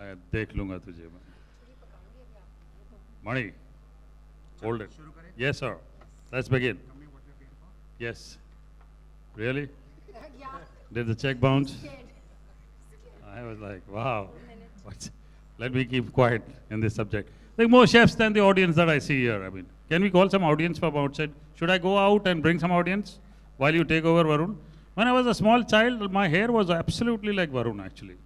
मैं देख लूँगा तुझे मैं. Mani, hold it. Yes, sir. Let's begin. Yes. Really? Did the check bounce? I was like, wow. Let me keep quiet in this subject. Like more chefs than the audience that I see here. I mean, can we call some audience from outside? Should I go out and bring some audience while you take over, Varun? When I was a small child, my hair was absolutely like Varun, actually.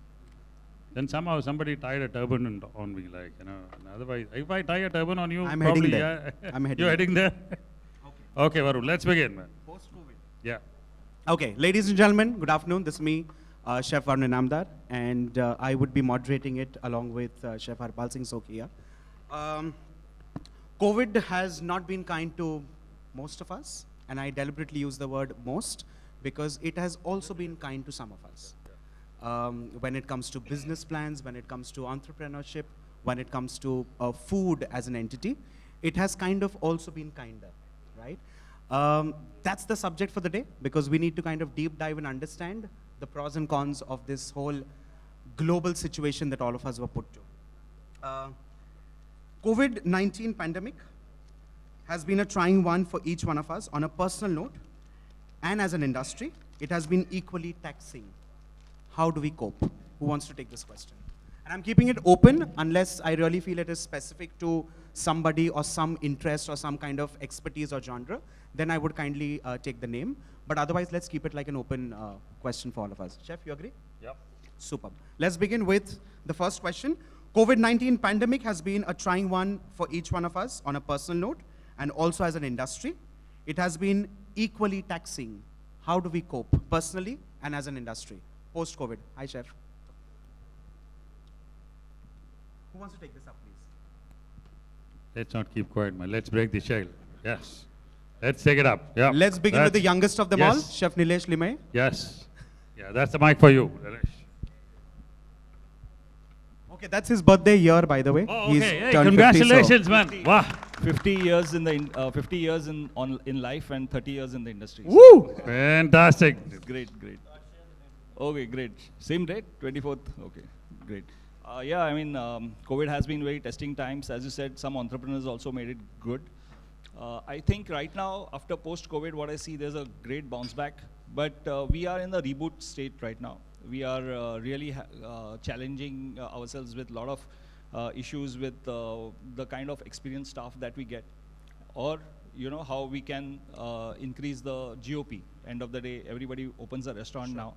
Then somehow somebody tied a turban on me, like, you know. Otherwise, if I tie a turban on you, I'm probably, heading there. yeah. I'm heading You're there. heading there? Okay, Varun, let's begin, man. Post-COVID. Yeah. Okay, ladies and gentlemen, good afternoon. This is me, Chef Varun Inamdar, and I would be moderating it along with Chef Harpal Singh Sokhiya. COVID has not been kind to most of us, and I deliberately use the word most because it has also been kind to some of us. When it comes to business plans, when it comes to entrepreneurship, when it comes to food as an entity, it has kind of also been kinder, right? That's the subject for the day, because we need to kind of deep dive and understand the pros and cons of this whole global situation that all of us were put to. COVID-19 pandemic has been a trying one for each one of us on a personal note, and as an industry, it has been equally taxing. How do we cope? Who wants to take this question? And I'm keeping it open unless I really feel it is specific to somebody or some interest or some kind of expertise or genre, then I would kindly take the name. But otherwise, let's keep it like an open question for all of us. Chef, you agree? Yep. Superb. Let's begin with the first question. COVID-19 pandemic has been a trying one for each one of us on a personal note and also as an industry. It has been equally taxing. How do we cope personally and as an industry? Post-COVID. Hi, Chef. Who wants to take this up, please? Let's not keep quiet, man. Let's break the shell. Yes. Let's take it up. Yeah. Let's begin with the youngest of them all, Chef Nilesh Limay. Yes. Yeah, that's the mic for you, Nilesh. Okay, that's his birthday year, by the way. Oh, He's okay. Hey, turned 50, congratulations, man. Wow. 50 years in the 50 years in life and 30 years in the industry. Woo! Fantastic. Great. Okay, great. Same date, 24th. Okay, great. Yeah, I mean, COVID has been very testing times. As you said, some entrepreneurs also made it good. I think right now, after post-COVID, what I see, there's a great bounce back. But we are in the reboot state right now. We are really challenging ourselves with a lot of issues with the kind of experienced staff that we get, or how we can increase the GOP. End of the day, everybody opens a restaurant now.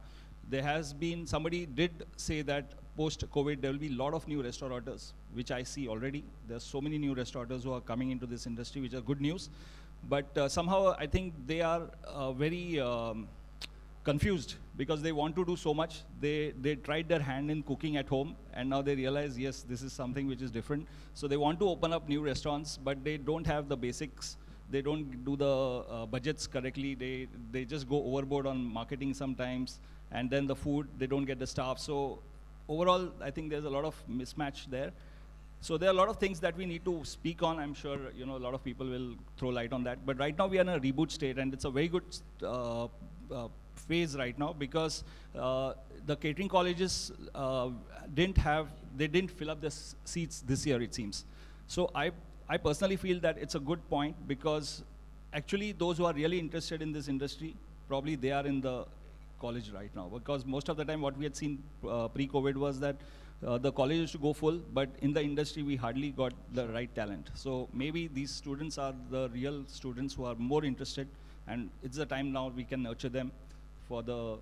There has been, somebody did say that post-COVID there will be a lot of new restaurateurs, which I see already. There's so many new restaurateurs who are coming into this industry, which are good news. But somehow I think they are very confused because they want to do so much. They tried their hand in cooking at home, and now they realize, yes, this is something which is different. So they want to open up new restaurants, but they don't have the basics. They don't do the budgets correctly. They just go overboard on marketing sometimes, and then the food, they don't get the staff. So overall, I think there's a lot of mismatch there. So there are a lot of things that we need to speak on. I'm sure a lot of people will throw light on that. But right now we are in a reboot state, and it's a very good phase right now because the catering colleges didn't fill up the seats this year, it seems. So I personally feel that it's a good point because actually those who are really interested in this industry, probably they are in the college right now, because most of the time what we had seen pre-COVID was that the college used to go full, but in the industry we hardly got the right talent. So maybe these students are the real students who are more interested, and it's the time now we can nurture them for the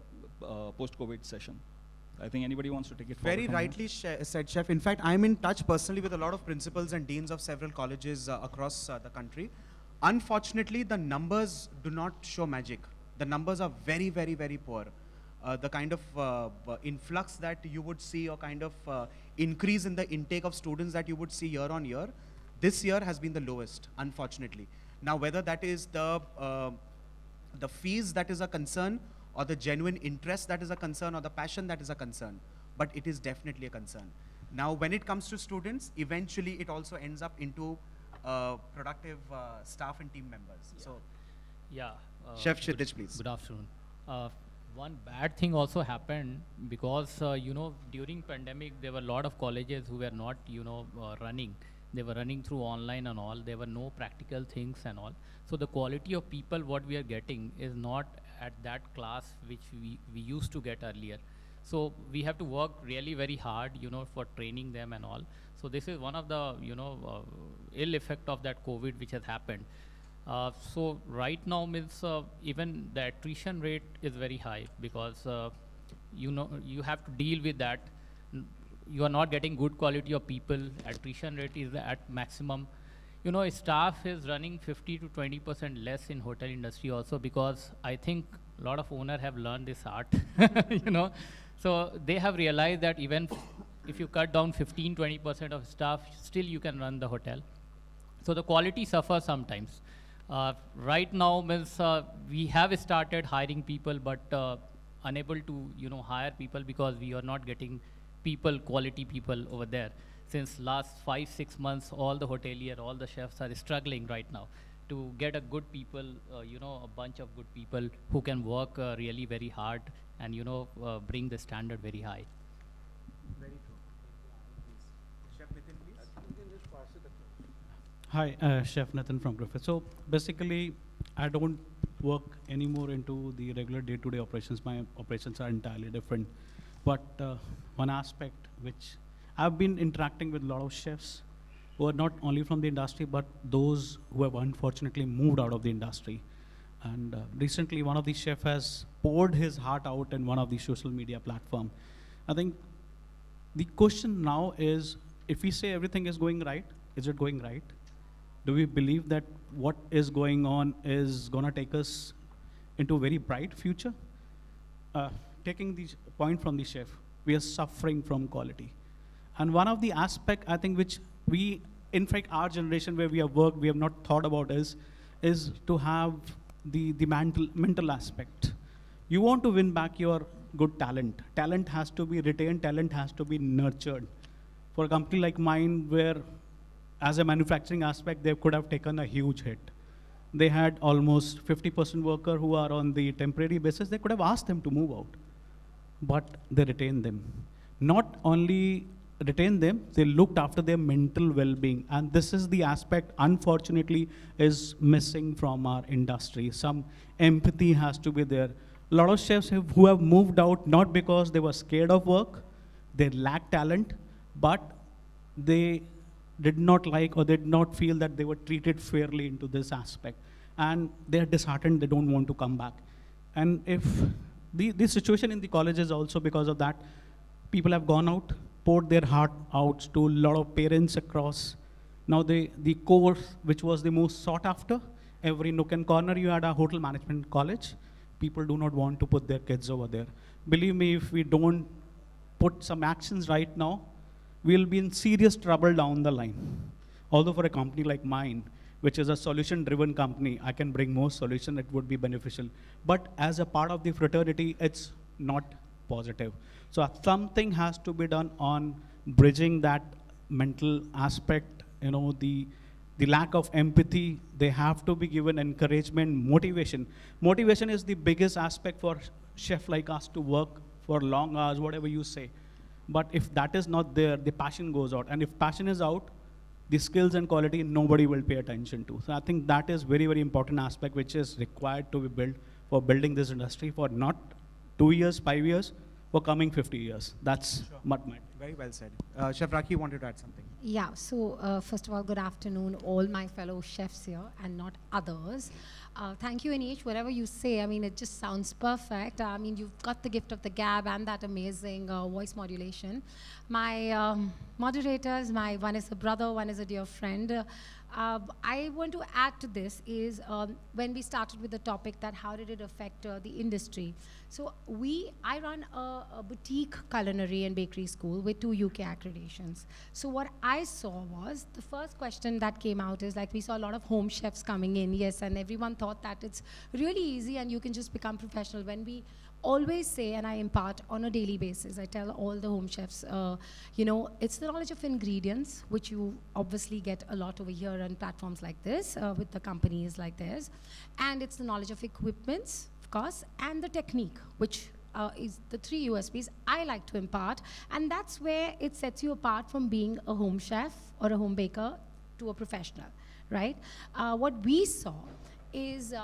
post-COVID session. I think anybody wants to take it forward. Very rightly said, Chef. In fact, I'm in touch personally with a lot of principals and deans of several colleges across the country. Unfortunately, the numbers do not show magic. The numbers are very, very, very poor. The kind of influx that you would see, or kind of increase in the intake of students that you would see year on year, this year has been the lowest, unfortunately. Now, whether that is the fees that is a concern, or the genuine interest that is a concern, or the passion that is a concern, but it is definitely a concern. Now, when it comes to students, eventually it also ends up into productive staff and team members. Yeah. So, Yeah. Chef Kshitij, please. Good afternoon. one bad thing also happened because during pandemic there were a lot of colleges who were not running. They were running through online and all. There were no practical things and all. So the quality of people what we are getting is not at that class which we used to get earlier. So we have to work really very hard for training them and all. So this is one of the ill effect of that COVID which has happened. So right now means even the attrition rate is very high because you have to deal with that. You are not getting good quality of people. Attrition rate is at maximum. Staff is running 50 to 20% less in hotel industry also because I think a lot of owners have learned this art. So they have realized that even if you cut down 15-20% of staff, still you can run the hotel. So the quality suffers sometimes. Right now, means we have started hiring people, but unable to hire people because we are not getting quality people over there. Since last 5-6 months, all the hotelier, all the chefs are struggling right now to get a good people, a bunch of good people who can work really very hard and bring the standard very high. Very true. Chef Nitin, please. Hi, Chef Nathan from Griffith. So basically, I don't work anymore into the regular day-to-day operations. My operations are entirely different. But one aspect which I've been interacting with a lot of chefs who are not only from the industry, but those who have unfortunately moved out of the industry. And recently, one of the chefs has poured his heart out in one of the social media platform. I think the question now is, if we say everything is going right, is it going right? Do we believe that what is going on is going to take us into a very bright future? Taking the point from the chef, we are suffering from quality. And one of the aspect I think which we, in fact, our generation where we have worked, we have not thought about is to have the mental aspect. You want to win back your good talent. Talent has to be retained, talent has to be nurtured. For a company like mine, where as a manufacturing aspect, they could have taken a huge hit. They had almost 50% worker who are on the temporary basis. They could have asked them to move out, but they retained them. Not only retained them, they looked after their mental well-being. And this is the aspect, unfortunately, is missing from our industry. Some empathy has to be there. A lot of chefs who have moved out, not because they were scared of work, they lack talent, but they did not like or did not feel that they were treated fairly into this aspect. And they're disheartened, they don't want to come back. And if the situation in the college is also because of that, people have gone out, poured their heart out to a lot of parents across. Now the course, which was the most sought after, every nook and corner you had a hotel management college, people do not want to put their kids over there. Believe me, if we don't put some actions right now, we'll be in serious trouble down the line. Although for a company like mine, which is a solution-driven company, I can bring more solution, it would be beneficial. But as a part of the fraternity, it's not positive. So something has to be done on bridging that mental aspect, the lack of empathy. They have to be given encouragement, motivation. Motivation is the biggest aspect for chef like us to work for long hours, whatever you say. But if that is not there, the passion goes out. And if passion is out, the skills and quality nobody will pay attention to. So I think that is very, very important aspect which is required to be built for building this industry for not 2 years, 5 years, for coming 50 years. That's what my. Very well said. Chef Rakhi wanted to add something. Yeah, so first of all, good afternoon, all my fellow chefs here and not others. Thank you, Anish, whatever you say, I mean, it just sounds perfect. I mean, you've got the gift of the gab and that amazing voice modulation. My moderators, one is a brother, one is a dear friend. I want to add to this is when we started with the topic that how did it affect the industry. So I run a boutique culinary and bakery school with 2 UK accreditations. So what I saw was, the first question that came out is like, we saw a lot of home chefs coming in, yes, and everyone thought that it's really easy and you can just become professional. When we always say, and I impart on a daily basis, I tell all the home chefs, it's the knowledge of ingredients, which you obviously get a lot over here on platforms like this, with the companies like this, and it's the knowledge of equipments, course, and the technique, which is the 3 USPs I like to impart. And that's where it sets you apart from being a home chef or a home baker to a professional, right? What we saw is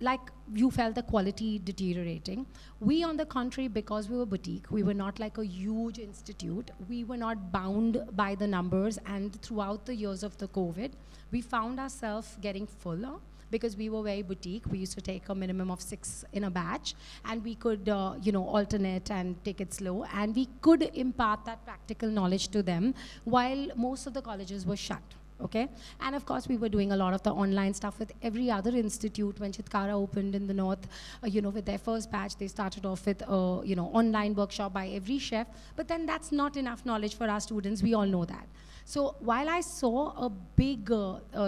like you felt the quality deteriorating. We, on the contrary, because we were boutique, we were not like a huge institute, we were not bound by the numbers, and throughout the years of the COVID, we found ourselves getting fuller because we were very boutique. We used to take a minimum of 6 in a batch, and we could, alternate and take it slow, and we could impart that practical knowledge to them while most of the colleges were shut. Okay, and of course we were doing a lot of the online stuff with every other institute. When Chitkara opened in the north, with their first batch, they started off with online workshop by every chef. But then that's not enough knowledge for our students. We all know that. So while I saw a big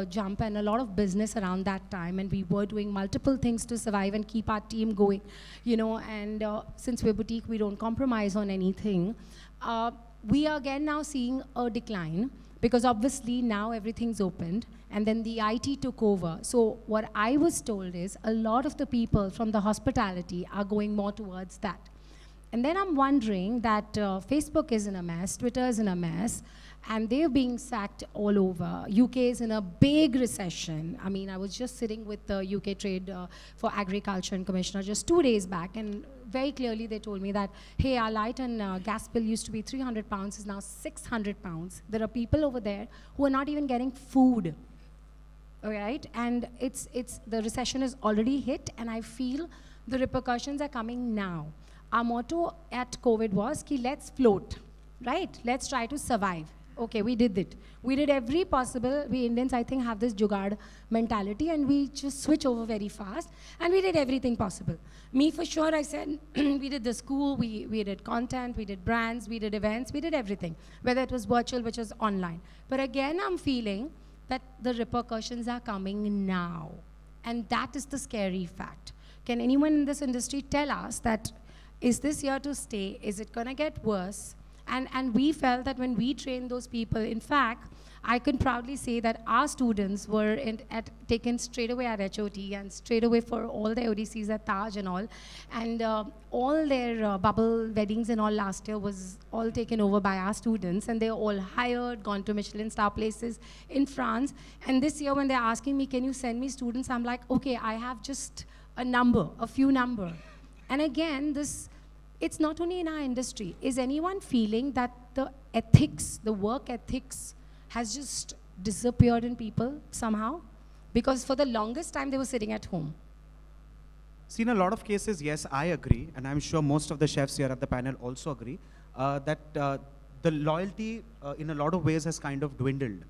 jump and a lot of business around that time, and we were doing multiple things to survive and keep our team going, and since we're boutique, we don't compromise on anything. We are again now seeing a decline, because obviously now everything's opened, and then the IT took over. So what I was told is a lot of the people from the hospitality are going more towards that. And then I'm wondering that Facebook is in a mess, Twitter is in a mess, and they're being sacked all over. UK is in a big recession. I mean, I was just sitting with the UK Trade for Agriculture and Commissioner just 2 days back, and very clearly they told me that, hey, our light and gas bill used to be 300 pounds, is now 600 pounds. There are people over there who are not even getting food, all right? And the recession is already hit, and I feel the repercussions are coming now. Our motto at COVID was, ki let's float, right? Let's try to survive. Okay, we did it. We did every possible. We Indians, I think, have this jugaad mentality, and we just switch over very fast, and we did everything possible. Me, for sure, I said, we did the school, we did content, we did brands, we did events, we did everything, whether it was virtual, which was online. But again, I'm feeling that the repercussions are coming now, and that is the scary fact. Can anyone in this industry tell us that, is this here to stay? Is it going to get worse? And we felt that when we trained those people, in fact, I can proudly say that our students were taken straight away at HOT and straight away for all their ODCs at Taj and all. And all their bubble weddings and all last year was all taken over by our students, and they're all hired, gone to Michelin star places in France. And this year when they're asking me, can you send me students? I'm like, okay, I have just a few number. And again, it's not only in our industry. Is anyone feeling that the ethics, the work ethics, has just disappeared in people somehow? Because for the longest time, they were sitting at home. See, in a lot of cases, yes, I agree, and I'm sure most of the chefs here at the panel also agree, that the loyalty in a lot of ways has kind of dwindled.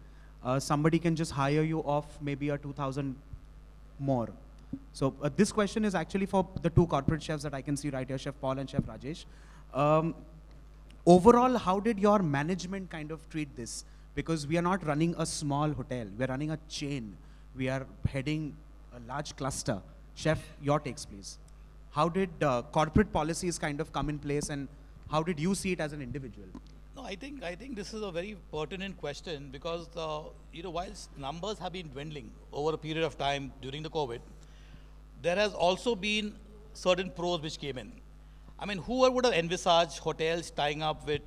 Somebody can just hire you off maybe a 2,000 more. So this question is actually for the two corporate chefs that I can see right here, Chef Paul and Chef Rajesh. Overall, how did your management kind of treat this? Because we are not running a small hotel, we are running a chain. We are heading a large cluster. Chef, your takes, please. How did corporate policies kind of come in place, and how did you see it as an individual? No, I think this is a very pertinent question, because whilst numbers have been dwindling over a period of time during the COVID, there has also been certain pros which came in. I mean, who would have envisaged hotels tying up with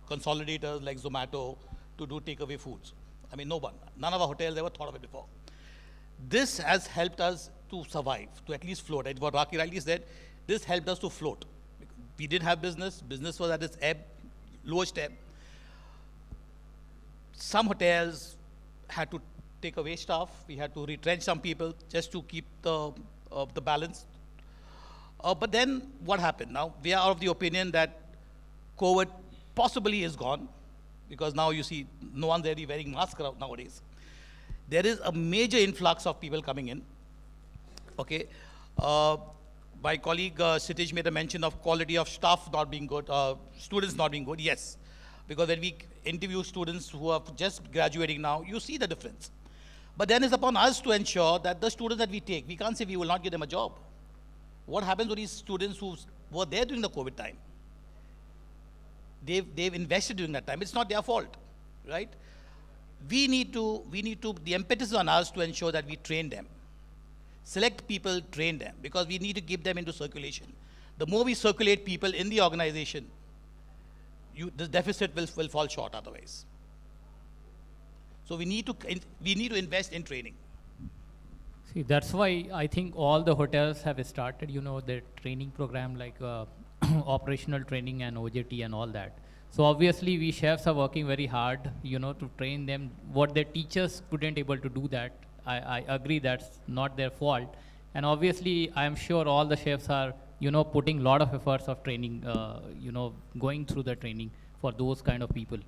consolidators like Zomato to do takeaway foods? I mean, no one. None of our hotels ever thought of it before. This has helped us to survive, to at least float. What Raki rightly said, this helped us to float. We did have business was at its ebb, lowest ebb. Some hotels had to take away staff, we had to retrench some people just to keep the balance. But then what happened? Now, we are of the opinion that COVID possibly is gone, because now you see no one's really wearing masks nowadays. There is a major influx of people coming in. Okay, my colleague Sitish made a mention of quality of staff not being good, students not being good. Yes, because when we interview students who are just graduating now, you see the difference. But then it's upon us to ensure that the students that we take, we can't say we will not give them a job. What happens to these students who were there during the COVID time? They've invested during that time. It's not their fault, right? The impetus is on us to ensure that we train them. select people, train them, because we need to keep them into circulation. The more we circulate people in the organization, the deficit will fall short otherwise. So we need to invest in training. See, that's why I think all the hotels have started, their training program like operational training and OJT and all that. So obviously we chefs are working very hard, to train them. What their teachers couldn't able to do that, I agree that's not their fault. And obviously I am sure all the chefs are, putting a lot of efforts of training, going through the training for those kind of people.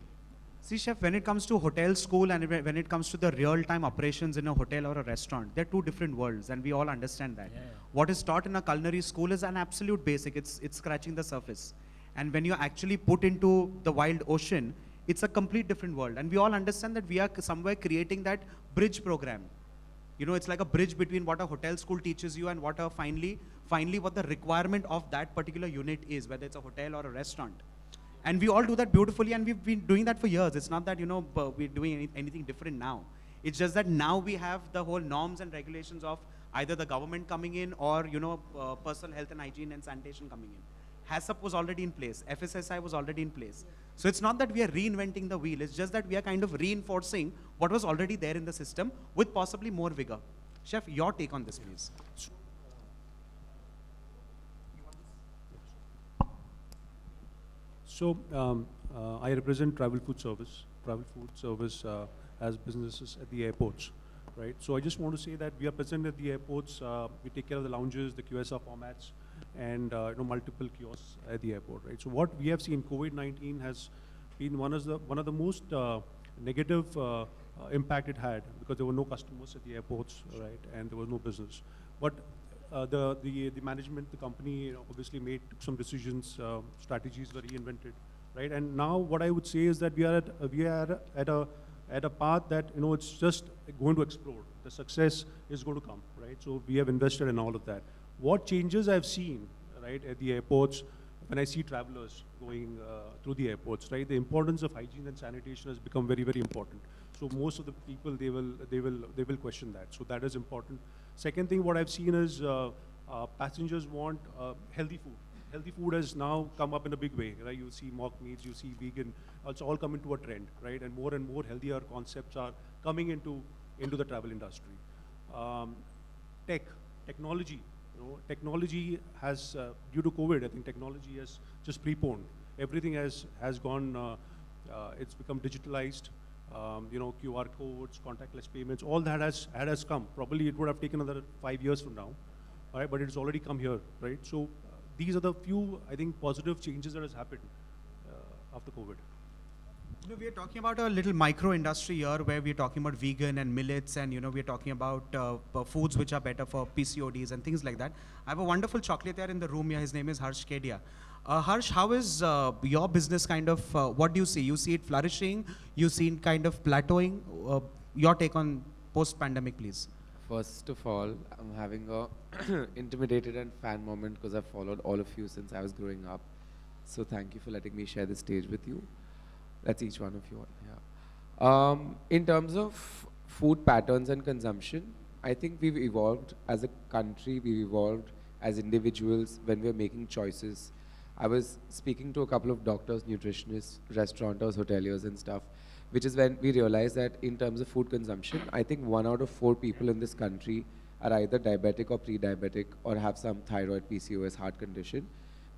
See, chef, when it comes to hotel school and when it comes to the real-time operations in a hotel or a restaurant, they're two different worlds, and we all understand that. Yeah. What is taught in a culinary school is an absolute basic. It's scratching the surface. And when you're actually put into the wild ocean, it's a complete different world. And we all understand that we are somewhere creating that bridge program. It's like a bridge between what a hotel school teaches you and what finally what the requirement of that particular unit is, whether it's a hotel or a restaurant. And we all do that beautifully, and we've been doing that for years. It's not that, we're doing anything different now. It's just that now we have the whole norms and regulations of either the government coming in or, personal health and hygiene and sanitation coming in. HACCP was already in place. FSSI was already in place. So it's not that we are reinventing the wheel. It's just that we are kind of reinforcing what was already there in the system with possibly more vigor. Chef, your take on this, please. So I represent Travel Food Service as businesses at the airports, right? So I just want to say that we are present at the airports. We take care of the lounges, the QSR formats, and multiple kiosks at the airport, right? So what we have seen, COVID-19 has been one of the most negative impact it had, because there were no customers at the airports, right? And there was no business. But the management, the company, obviously took some decisions, strategies were reinvented, right? And now what I would say is that we are at a path that it's just going to explode. The success is going to come, right? So we have invested in all of that. What changes I've seen, right, at the airports, when I see travelers going through the airports, right, the importance of hygiene and sanitation has become very, very important. So most of the people, they will question that. So that is important. Second thing, what I've seen is passengers want healthy food. Healthy food has now come up in a big way, right? You see mock meats, you see vegan, it's all come into a trend, right? And more healthier concepts are coming into the travel industry. Technology. Technology has, due to COVID, I think technology has just preponed. Everything has gone, it's become digitalized. QR codes, contactless payments, all that has come. Probably it would have taken another 5 years from now, all right? But it's already come here, right? So these are the few, I think, positive changes that has happened after COVID. We are talking about a little micro industry here where we're talking about vegan and millets, and we're talking about foods which are better for PCODs and things like that. I have a wonderful chocolatier in the room here. His name is Harsh Kedia. Harsh, how is your business kind of, what do you see? You see it flourishing? You see it kind of plateauing? Your take on post-pandemic, please. First of all, I'm having a intimidated and fan moment because I've followed all of you since I was growing up. So thank you for letting me share the stage with you. That's each one of you all. Yeah. In terms of food patterns and consumption, I think we've evolved as a country, we've evolved as individuals when we're making choices. I was speaking to a couple of doctors, nutritionists, restaurateurs, hoteliers and stuff, which is when we realized that in terms of food consumption, I think 1 out of 4 people in this country are either diabetic or pre-diabetic or have some thyroid, PCOS, heart condition,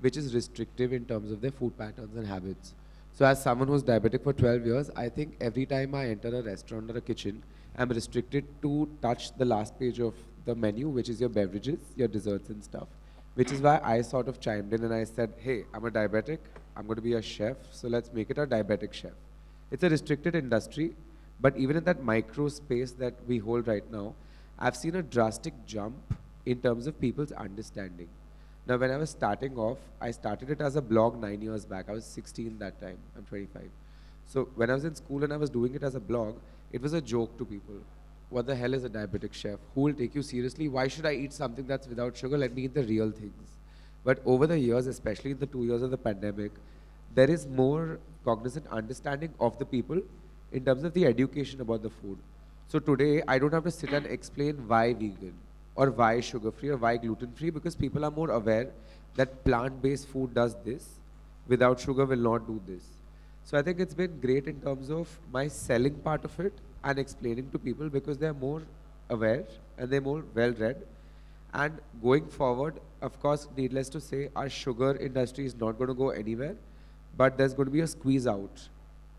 which is restrictive in terms of their food patterns and habits. So as someone who's diabetic for 12 years, I think every time I enter a restaurant or a kitchen, I'm restricted to touch the last page of the menu, which is your beverages, your desserts and stuff. Which is why I sort of chimed in and I said, hey, I'm a diabetic, I'm going to be a chef, so let's make it a diabetic chef. It's a restricted industry, but even in that micro space that we hold right now, I've seen a drastic jump in terms of people's understanding. Now, when I was starting off, I started it as a blog 9 years back. I was 16 that time, I'm 25. So when I was in school and I was doing it as a blog, it was a joke to people. What the hell is a diabetic chef? Who will take you seriously? Why should I eat something that's without sugar? Let me eat the real things. But over the years, especially in the 2 years of the pandemic, there is more cognizant understanding of the people in terms of the education about the food. So today, I don't have to sit and explain why vegan. or why sugar-free or why gluten-free, because people are more aware that plant-based food does this, without sugar will not do this. So I think it's been great in terms of my selling part of it and explaining to people, because they're more aware and they're more well-read. And going forward, of course, needless to say, our sugar industry is not going to go anywhere, but there's going to be a squeeze out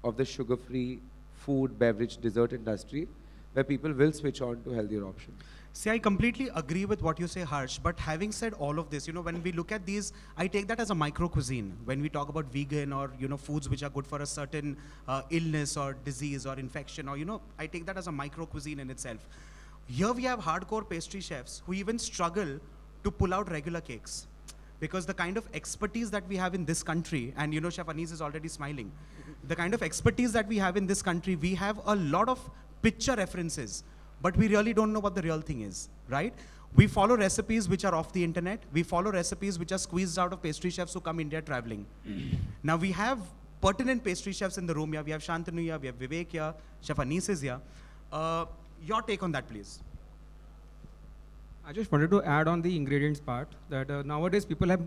of the sugar-free food, beverage, dessert industry, where people will switch on to healthier options. See, I completely agree with what you say, Harsh, but having said all of this, when we look at these, I take that as a micro cuisine. When we talk about vegan or, foods which are good for a certain illness or disease or infection, or, I take that as a micro cuisine in itself. Here we have hardcore pastry chefs who even struggle to pull out regular cakes, because the kind of expertise that we have in this country, and Chef Anis is already smiling, the kind of expertise that we have in this country, we have a lot of picture references, but we really don't know what the real thing is, right? We follow recipes which are off the internet. We follow recipes which are squeezed out of pastry chefs who come India traveling. Now we have pertinent pastry chefs in the room here. We have Shantanu here, we have Vivek here, Chef Anis is here. Your take on that, please. I just wanted to add on the ingredients part that nowadays people have,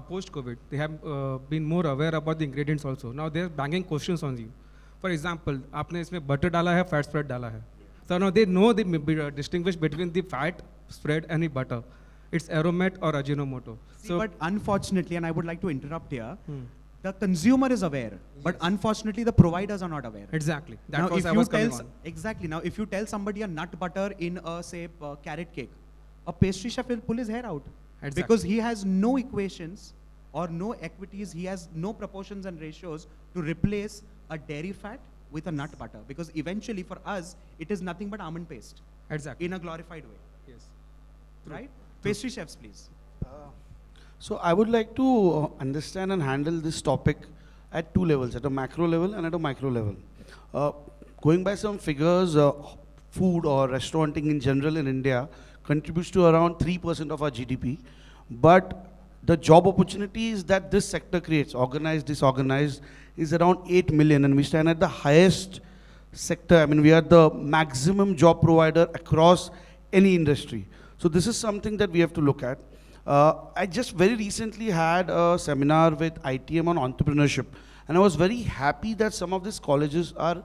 post-COVID, they have been more aware about the ingredients also. Now they're banging questions on you. For example, आपने इसमें butter डाला है, fat spread डाला है. So now they know they distinguish between the fat spread and the butter. It's aromat or Ajinomoto. See, so, but unfortunately, and I would like to interrupt here, the consumer is aware, but unfortunately the providers are not aware. Exactly. That was I was coming on. Exactly. Now, if you tell somebody a nut butter in a, say, carrot cake, a pastry chef will pull his hair out. Exactly. Because he has no equations or no equities, he has no proportions and ratios to replace a dairy fat with a nut butter. Because eventually for us, it is nothing but almond paste. Exactly. In a glorified way. Yes. Right? Pastry chefs, please. So I would like to understand and handle this topic at two levels, at a macro level and at a micro level. Going by some figures, food or restauranting in general in India contributes to around 3% of our GDP. But the job opportunities that this sector creates, organized, disorganized, is around 8 million, and we stand at the highest sector. I mean, we are the maximum job provider across any industry. So this is something that we have to look at. I just very recently had a seminar with ITM on entrepreneurship, and I was very happy that some of these colleges are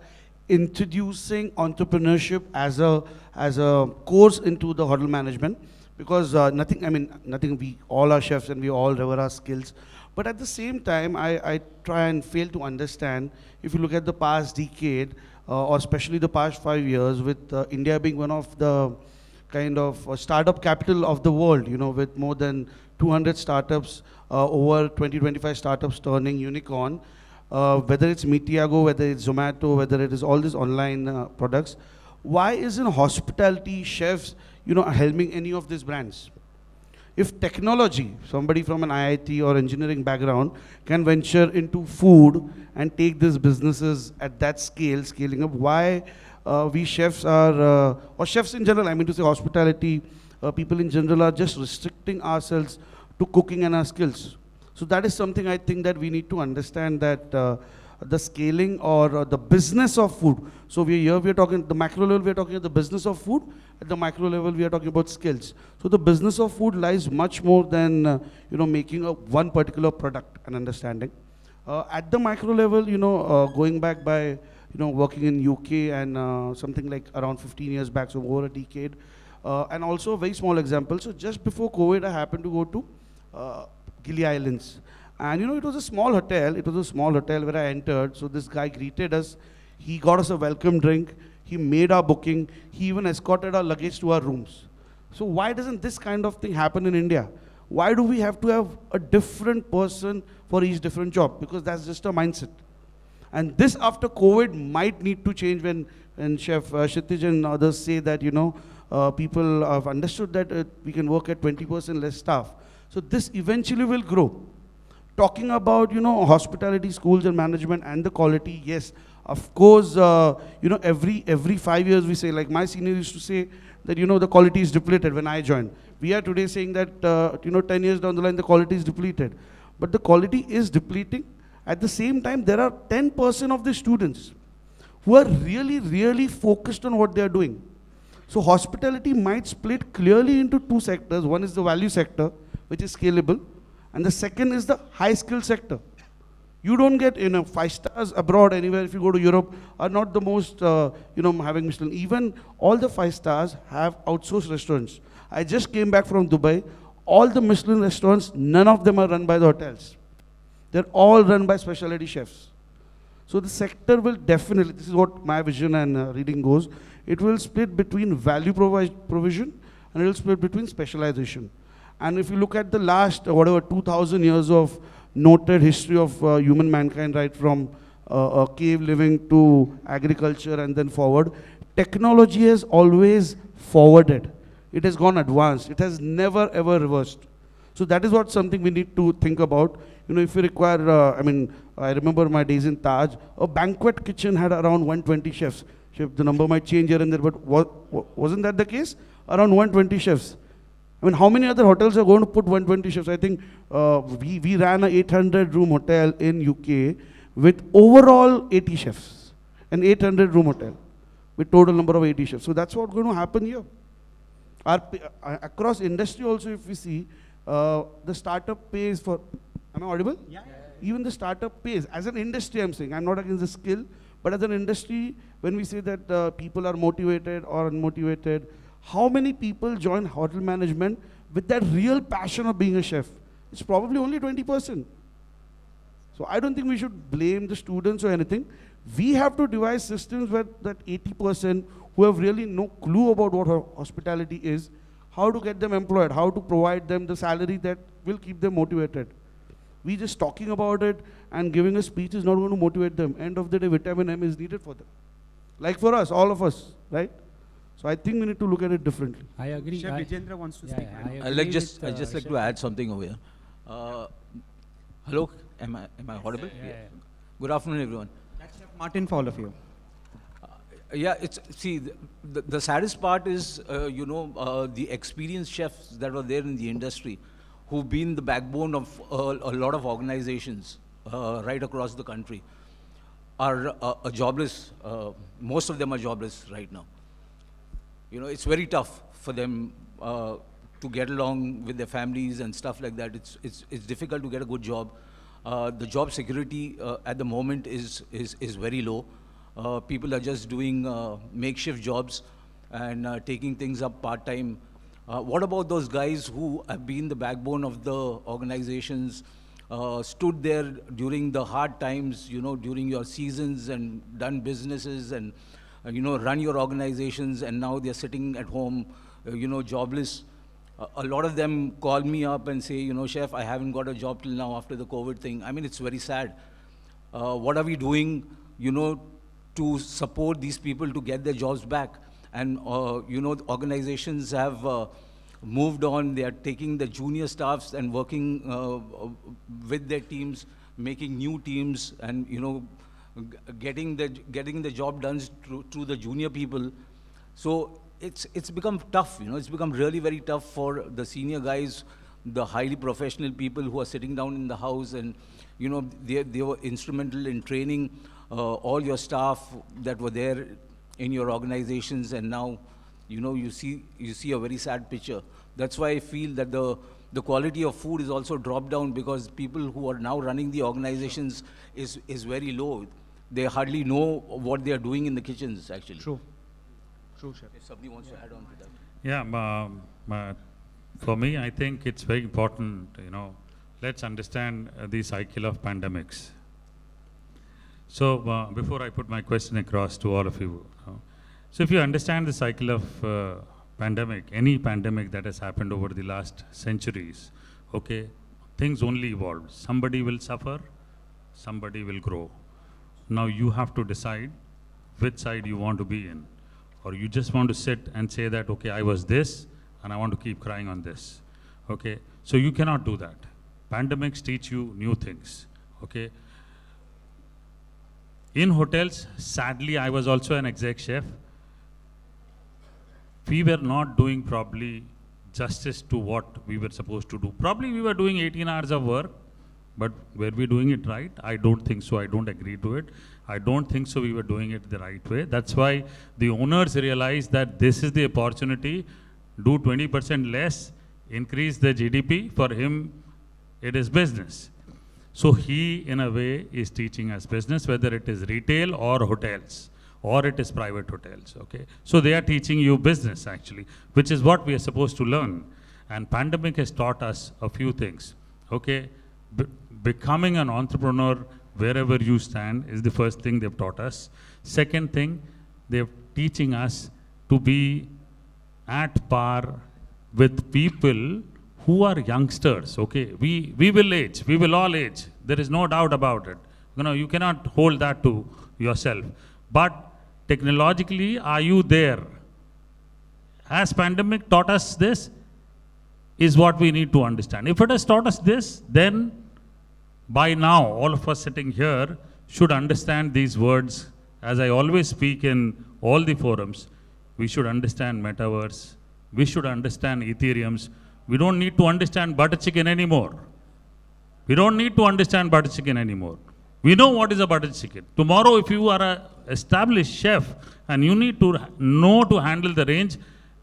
introducing entrepreneurship as a course into the hotel management, because we all are chefs and we all revere our skills. But at the same time, I try and fail to understand, if you look at the past decade, or especially the past 5 years, with India being one of the kind of startup capital of the world, with more than 200 startups, over 20-25 startups turning unicorn, whether it's Meetiago, whether it's Zomato, whether it is all these online products, why isn't hospitality, chefs, helming any of these brands? If technology, somebody from an IIT or engineering background can venture into food and take these businesses at that scale, scaling up, why we chefs are, or chefs in general, I mean to say hospitality, people in general are just restricting ourselves to cooking and our skills. So that is something I think that we need to understand, that the scaling or the business of food. So we are talking at the macro level, we are talking at the business of food. At the micro level, we are talking about skills. So the business of food lies much more than making one particular product and understanding. At the micro level, going back by working in UK and something like around 15 years back, so over a decade, and also a very small example. So just before COVID, I happened to go to Gili Islands. And it was a small hotel. It was a small hotel where I entered. So this guy greeted us. He got us a welcome drink. He made our booking. He even escorted our luggage to our rooms. So why doesn't this kind of thing happen in India? Why do we have to have a different person for each different job? Because that's just a mindset. And this after COVID might need to change when Chef Kshitij and others say that, people have understood that we can work at 20% less staff. So this eventually will grow. Talking about, hospitality, schools and management and the quality, yes, of course, every 5 years we say, like my senior used to say that, the quality is depleted when I joined. We are today saying that, 10 years down the line, the quality is depleted. But the quality is depleting. At the same time, there are 10% of the students who are really, really focused on what they are doing. So hospitality might split clearly into two sectors. One is the value sector, which is scalable, and the second is the high skill sector. You don't get, 5 stars abroad anywhere. If you go to Europe, are not the most, having Michelin. Even all the 5 stars have outsourced restaurants. I just came back from Dubai. All the Michelin restaurants, none of them are run by the hotels. They're all run by specialty chefs. So the sector will definitely, this is what my vision and reading goes, it will split between value provision and it will split between specialization. And if you look at the last, 2,000 years of noted history of human mankind, right from cave living to agriculture and then forward, technology has always forwarded. It has gone advanced. It has never ever reversed. So that is what something we need to think about. If you require, I remember my days in Taj, a banquet kitchen had around 120 chefs. The number might change here and there, but wasn't that the case? Around 120 chefs. How many other hotels are going to put 120 chefs? I think we ran a 800-room hotel in UK with overall 80 chefs. An 800-room hotel with total number of 80 chefs. So that's what's going to happen here. Across industry also, if we see, the startup pays for, am I audible? Yeah. Even the startup pays. As an industry, I'm saying, I'm not against the skill, but as an industry, when we say that people are motivated or unmotivated, how many people join hotel management with that real passion of being a chef? It's probably only 20%. So I don't think we should blame the students or anything. We have to devise systems where that 80% who have really no clue about what hospitality is, how to get them employed, how to provide them the salary that will keep them motivated. We just talking about it and giving a speech is not going to motivate them. End of the day, vitamin M is needed for them. Like for us, all of us, right? So I think we need to look at it differently. I agree. Chef Vijendra wants to speak. I'd just like to add something over here. Hello, am I audible? Yeah. Good afternoon, everyone. That's Chef Martin for all of you. The saddest part is, the experienced chefs that were there in the industry, who've been the backbone of a lot of organizations right across the country, are jobless. Most of them are jobless right now. It's very tough for them to get along with their families and stuff like that. It's difficult to get a good job. The job security at the moment is very low. People are just doing makeshift jobs and taking things up part-time. What about those guys who have been the backbone of the organizations, stood there during the hard times, during your seasons and done businesses and, run your organizations, and now they're sitting at home, jobless. A lot of them call me up and say, Chef, I haven't got a job till now after the COVID thing. It's very sad. What are we doing, to support these people to get their jobs back? And, organizations have moved on. They are taking the junior staffs and working with their teams, making new teams, and, getting the job done through the junior people. So it's become tough, it's become really very tough for the senior guys, the highly professional people who are sitting down in the house, and, they were instrumental in training all your staff that were there in your organizations, and now, you see a very sad picture. That's why I feel that the quality of food is also dropped down, because people who are now running the organizations is very low. They hardly know what they are doing in the kitchens, actually. True, Chef. If somebody wants to add on to that. Yeah, for me, I think it's very important, let's understand the cycle of pandemics. So before I put my question across to all of you, so if you understand the cycle of pandemic, any pandemic that has happened over the last centuries, okay, things only evolve. Somebody will suffer, somebody will grow. Now you have to decide which side you want to be in, or you just want to sit and say that, okay, I was this and I want to keep crying on this, okay? So you cannot do that. Pandemics teach you new things, okay? In hotels, sadly, I was also an exec chef. We were not doing probably justice to what we were supposed to do. Probably we were doing 18 hours of work, But were we doing it right? I don't think so. I don't agree to it. I don't think so we were doing it the right way. That's why the owners realized that this is the opportunity. Do 20% less, increase the GDP. For him, it is business. So he, in a way, is teaching us business, whether it is retail or hotels, or it is private hotels, okay? So they are teaching you business, actually, which is what we are supposed to learn. And pandemic has taught us a few things, okay? Becoming an entrepreneur wherever you stand is the first thing they've taught us. Second thing, they're teaching us to be at par with people who are youngsters, okay? We will age, we will all age. There is no doubt about it. You know, you cannot hold that to yourself. But technologically, are you there? Has pandemic taught us this? Is what we need to understand. If it has taught us this, then by now, all of us sitting here should understand these words. As I always speak in all the forums, we should understand metaverse. We should understand Ethereums. We don't need to understand butter chicken anymore. We don't need to understand butter chicken anymore. We know what is a butter chicken. Tomorrow, if you are an established chef and you need to know to handle the range,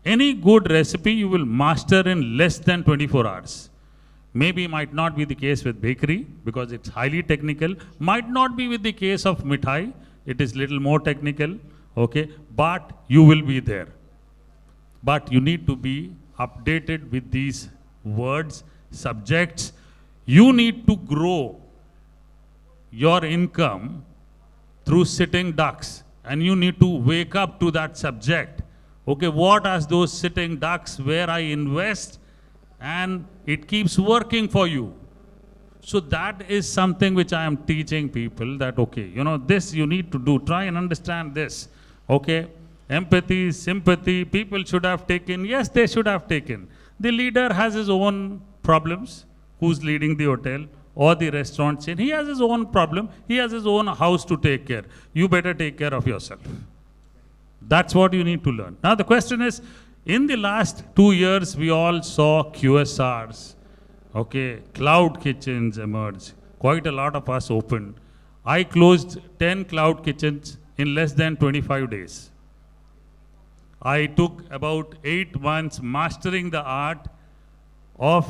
any good recipe you will master in less than 24 hours. Maybe might not be the case with bakery because it's highly technical. Might not be with the case of mithai. It is little more technical, okay? But you will be there. But you need to be updated with these words, subjects. You need to grow your income through sitting ducks, and you need to wake up to that subject. Okay, what are those sitting ducks where I invest and it keeps working for you? So that is something which I am teaching people that, okay, you know, this you need to do. Try and understand this, okay? Empathy, sympathy, people should have taken. Yes, they should have taken. The leader has his own problems. Who's leading the hotel or the restaurant chain? He has his own problem. He has his own house to take care. You better take care of yourself. That's what you need to learn. Now the question is, in the last 2 years, we all saw QSRs, okay, cloud kitchens emerge. Quite a lot of us opened. I closed 10 cloud kitchens in less than 25 days. I took about 8 months mastering the art of,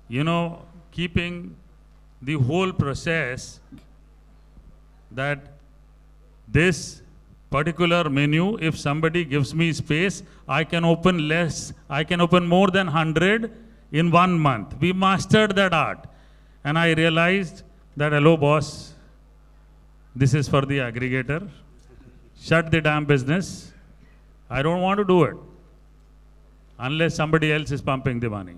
you know, keeping the whole process that this particular menu, if somebody gives me space, I can open less, I can open more than 100 in 1 month. We mastered that art. And I realized that, hello boss, this is for the aggregator. Shut the damn business. I don't want to do it unless somebody else is pumping the money.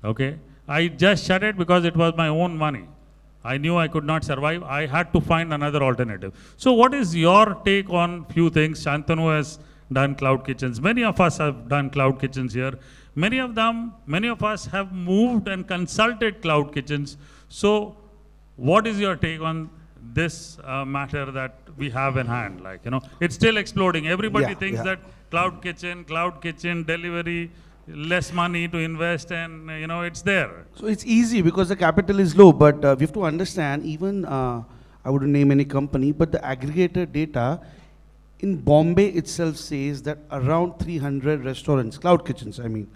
Okay? I just shut it because it was my own money. I knew I could not survive. I had to find another alternative. So what is your take on few things? Shantanu has done cloud kitchens. Many of us have done cloud kitchens here. Many of us have moved and consulted cloud kitchens. So what is your take on this matter that we have in hand? Like, you know, it's still exploding. Everybody thinks that cloud kitchen, delivery, less money to invest, and you know, it's there. So it's easy because the capital is low, but we have to understand, even I wouldn't name any company, but the aggregator data in Bombay itself says that around 300 restaurants, cloud kitchens, I mean,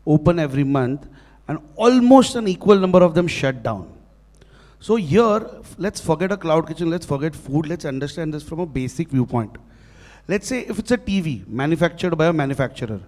open every month, and almost an equal number of them shut down. So here, let's forget a cloud kitchen, let's forget food, let's understand this from a basic viewpoint. Let's say if it's a TV manufactured by a manufacturer,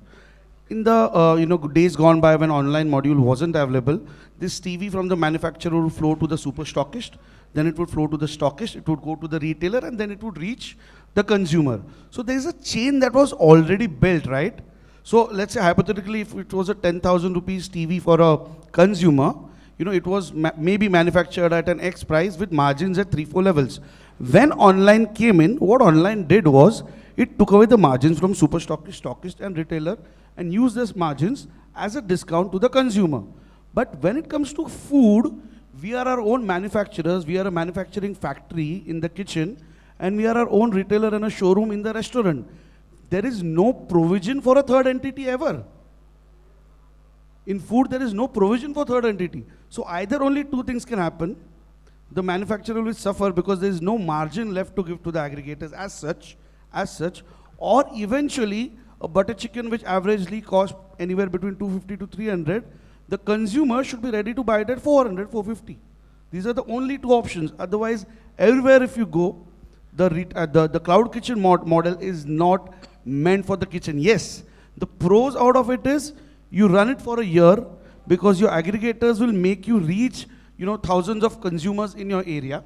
in the days gone by when online module wasn't available, this TV from the manufacturer would flow to the super stockist, then it would flow to the stockist, it would go to the retailer, and then it would reach the consumer. So there is a chain that was already built, right? So let's say hypothetically, if it was a 10,000 rupees TV for a consumer, you know, it was maybe manufactured at an X price with margins at 3-4 levels. When online came in, what online did was, it took away the margins from super stockist and retailer and used these margins as a discount to the consumer. But when it comes to food, we are our own manufacturers, we are a manufacturing factory in the kitchen, and we are our own retailer and a showroom in the restaurant. There is no provision for a third entity ever. In food, there is no provision for third entity. So either only two things can happen. The manufacturer will suffer because there is no margin left to give to the aggregators as such, or eventually a butter chicken which averagely costs anywhere between 250 to 300, the consumer should be ready to buy it at 400, 450. These are the only two options. Otherwise, everywhere if you go, the cloud kitchen model is not meant for the kitchen. Yes, the pros out of it is you run it for a year because your aggregators will make you reach thousands of consumers in your area.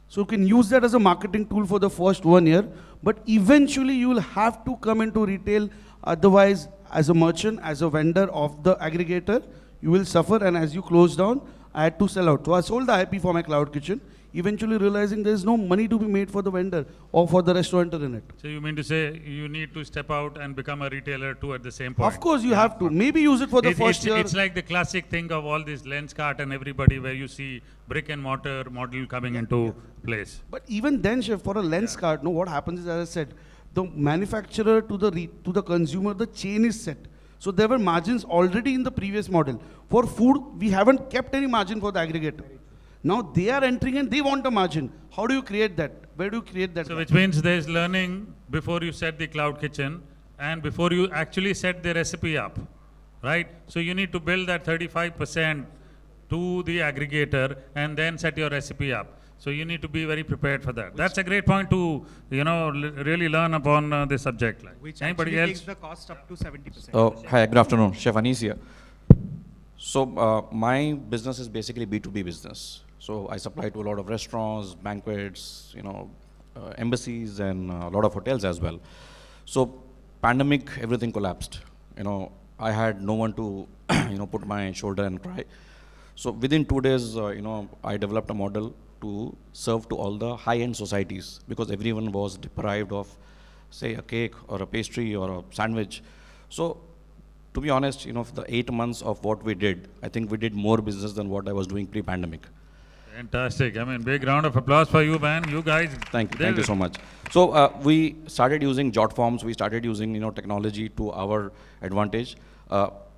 So you can use that as a marketing tool for the first 1 year, but eventually you will have to come into retail. Otherwise, as a merchant, as a vendor of the aggregator, you will suffer, and as you close down, I had to sell out. So I sold the IP for my cloud kitchen, eventually realizing there is no money to be made for the vendor or for the restaurateur in it. So you mean to say you need to step out and become a retailer too at the same point? Of course you have to. Maybe use it for the first year. It's like the classic thing of all this lens cart and everybody where you see brick and mortar model coming into place. But even then, chef, for a lens cart, what happens is, as I said, the manufacturer to the consumer, the chain is set. So there were margins already in the previous model. For food, we haven't kept any margin for the aggregator. Now they are entering and they want a margin. How do you create that? Where do you create that? So which means there's learning before you set the cloud kitchen and before you actually set the recipe up, right? So you need to build that 35% to the aggregator and then set your recipe up. So you need to be very prepared for that. That's a great point to, really learn upon this subject. Which anybody actually else? takes the cost up to 70%. Oh, hi, good afternoon. Chef Anis here. So my business is basically B2B business. So I supply to a lot of restaurants, banquets, embassies, and a lot of hotels as well. So pandemic, everything collapsed. I had no one to, put my shoulder and cry. So within 2 days, I developed a model to serve to all the high-end societies because everyone was deprived of, say, a cake or a pastry or a sandwich. So to be honest, the 8 months of what we did, I think we did more business than what I was doing pre-pandemic. Fantastic. I mean, big round of applause for you, man. You guys. Thank you so much. So we started using jot forms. We started using technology to our advantage.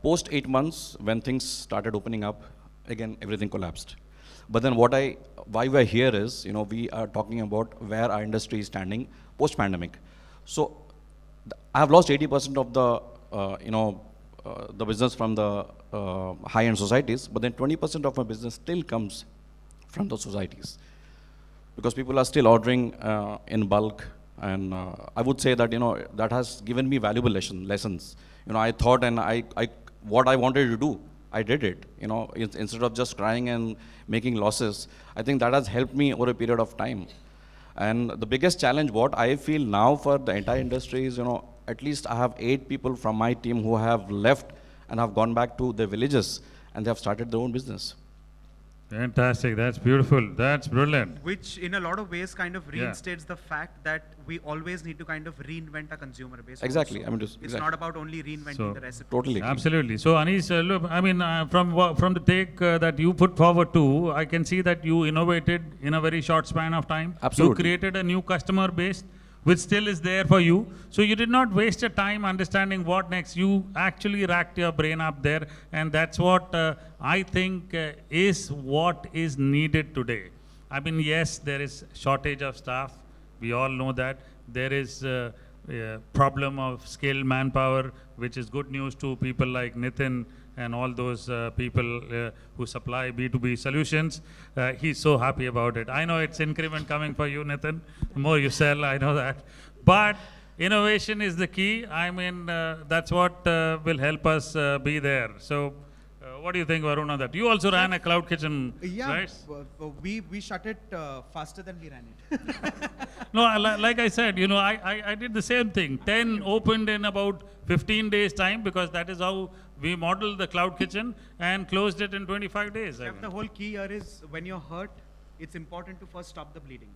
Post 8 months, when things started opening up, again everything collapsed. But then why we're here is, we are talking about where our industry is standing post pandemic. So I have lost 80% of the business from the high end societies, but then 20% of my business still comes from those societies, because people are still ordering in bulk, and I would say that that has given me valuable lessons. I thought, and what I wanted to do, I did it. Instead of just crying and making losses, I think that has helped me over a period of time. And the biggest challenge, what I feel now for the entire industry is, at least I have 8 people from my team who have left and have gone back to their villages and they have started their own business. Fantastic. That's beautiful. That's brilliant. Which in a lot of ways kind of reinstates the fact that we always need to kind of reinvent a consumer base. Exactly. Also. It's not about only reinventing the recipe. Totally. Absolutely. So Anis, look, I mean, from the take that you put forward too, I can see that you innovated in a very short span of time. Absolutely. You created a new customer base which still is there for you. So you did not waste your time understanding what next. You actually racked your brain up there, and that's what I think is what is needed today. I mean, yes, there is shortage of staff. We all know that. There is a problem of skilled manpower, which is good news to people like Nitin and all those people who supply B2B solutions. He's so happy about it. I know it's increment coming for you, Nitin. The more you sell, I know that. But innovation is the key. I mean, that's what will help us be there. So what do you think, Varun, on that? You also ran a cloud kitchen, right? We shut it faster than we ran it. No, like I said, I did the same thing. 10 opened in about 15 days time, because that is how we modeled the cloud kitchen, and closed it in 25 days. Chef, the whole key here is when you're hurt, it's important to first stop the bleeding.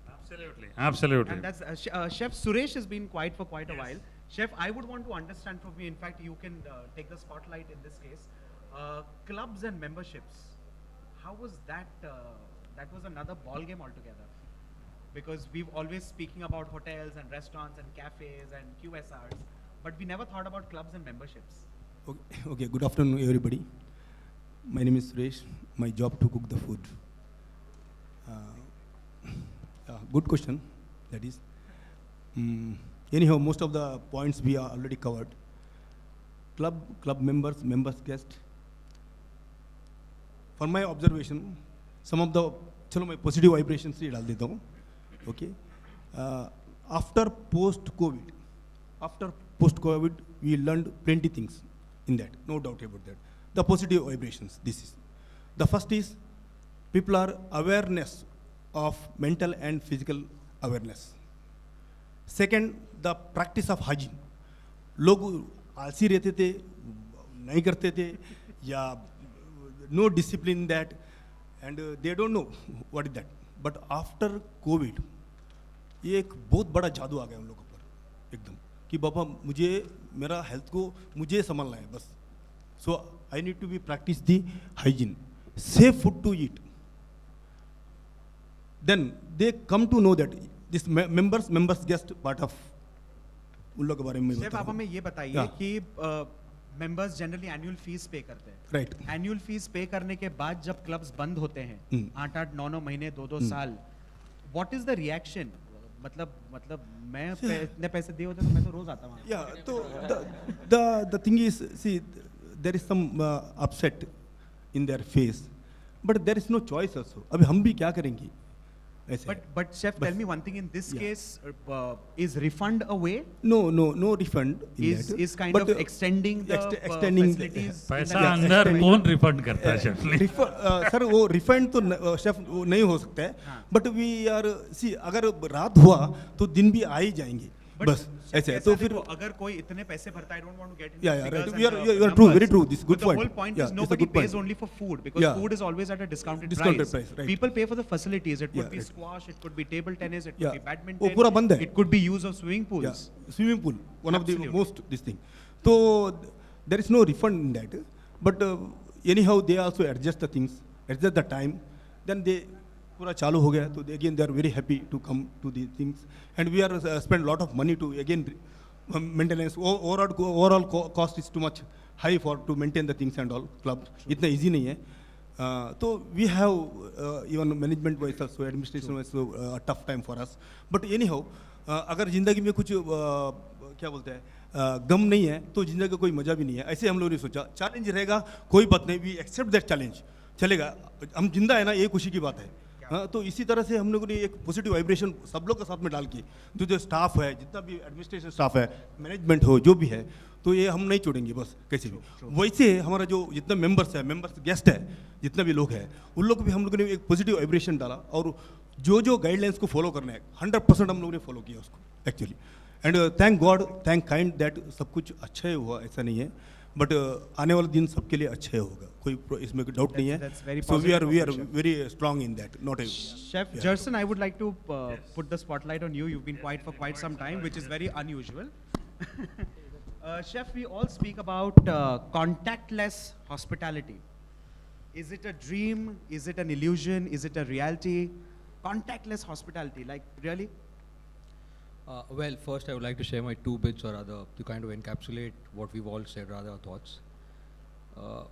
Absolutely. Absolutely. And that's Chef Suresh has been quiet for quite a while. Chef, I would want to understand from you, in fact, you can take the spotlight in this case. Clubs and memberships, how was that? That was another ball game altogether, because we've always speaking about hotels and restaurants and cafes and QSRs, but we never thought about clubs and memberships. Okay, good afternoon everybody. My name is Suresh. My job to cook the food. Good question. That is. Anyhow, most of the points we are already covered. Club members, guests. For my observation, some of the चलो मैं positive vibrations ही डाल देता हूँ. Okay. After post-COVID, we learned plenty things in that, no doubt about that. The positive vibrations, this is. The first is, people are awareness of mental and physical awareness. Second, the practice of hygiene. लोग आलसी रहते थे, नहीं करते थे, या no discipline in that, and they don't know what is that. But after COVID, ये एक बहुत बड़ा जादू आ गया उन लोगों पर एकदम कि बाबा मुझे मेरा हेल्थ को मुझे संभालना है बस. So I need to be practice the hygiene, safe food to eat. Then they come to know that this members guest part of उन लोगों के बारे में. शेफ आप हमें ये बताइए कि मेंबर्स जनरली एनुअल फीस पे करते हैं. राइट. एनुअल फीस पे करने के बाद जब क्लब्स बंद होते हैं 8-8 9-9 महीने 2-2 साल, व्हाट इज द रिएक्शन? मतलब मैं इतने पैसे दिए होते तो मैं तो रोज आता वहाँ. Yeah, तो the thing is, see, there is some upset in their face, but there is no choice also. अभी हम भी क्या करेंगे? But chef, tell me one thing. In this case, is refund a way? No refund. Is kind of extending the facilities. पैसा अंदर कौन refund करता है chef? सर वो refund तो chef नहीं हो सकता है. But we are see अगर रात हुआ तो दिन भी आ ही जाएंगे. बस ऐसे तो फिर अगर कोई इतने पैसे भरता है, I don't want to get into right. You are true, very true. This is good point. The whole point is nobody pays only for food, because food is always at a discounted price. Right. People pay for the facilities. It could be squash, it could be table tennis, it could be badminton. वो पूरा बंद है. It could be use of swimming pools. Swimming pool, one of the most this thing. So there is no refund in that. But anyhow, they also adjust the things, adjust the time. Then they पूरा चालू हो गया, तो again they are very happy to come to these things, and we are spend a lot of money to again maintenance. Overall cost is too much high for to maintain the things and all. Club इतना easy नहीं है. So we have even management wise also, administration wise a tough time for us. But anyhow, अगर जिंदगी में कुछ क्या बोलते हैं गम नहीं है तो जिंदगी का कोई मजा भी नहीं है. ऐसे हम लोगों ने सोचा चैलेंज रहेगा, कोई बात नहीं, we accept that challenge, चलेगा, हम जिंदा है ना, ये खुशी की बात है. हाँ, तो इसी तरह से हम लोगों ने एक पॉजिटिव वाइब्रेशन सब लोग के साथ में डाल के जो स्टाफ है, जितना भी एडमिनिस्ट्रेशन स्टाफ है, मैनेजमेंट हो, जो भी है, तो ये हम नहीं छोड़ेंगे बस कैसे भी. वैसे हमारा जो जितना मेंबर्स गेस्ट है, जितना भी लोग हैं, उन लोग को भी हम लोगों ने एक पॉजिटिव वाइब्रेशन डाला, और जो गाइडलाइंस को फॉलो करना है 100% हम लोगों ने फॉलो किया उसको actually. And thank God, thank kind that सब कुछ अच्छा ही हुआ, ऐसा नहीं है. बट आने वाला दिन सबके लिए अच्छा होगा, कोई इसमें डाउट नहीं है. So we are very strong in that. Not a Chef Jerson, I would like to put the spotlight on you. You've been quiet for quite some time, which is very unusual. Chef, we all speak about contactless hospitality. Is it a dream? Is it an illusion? Is it a reality? Contactless hospitality, like really? Well, first I would like to share my 2 bits, or rather to kind of encapsulate what we've all said, rather our thoughts.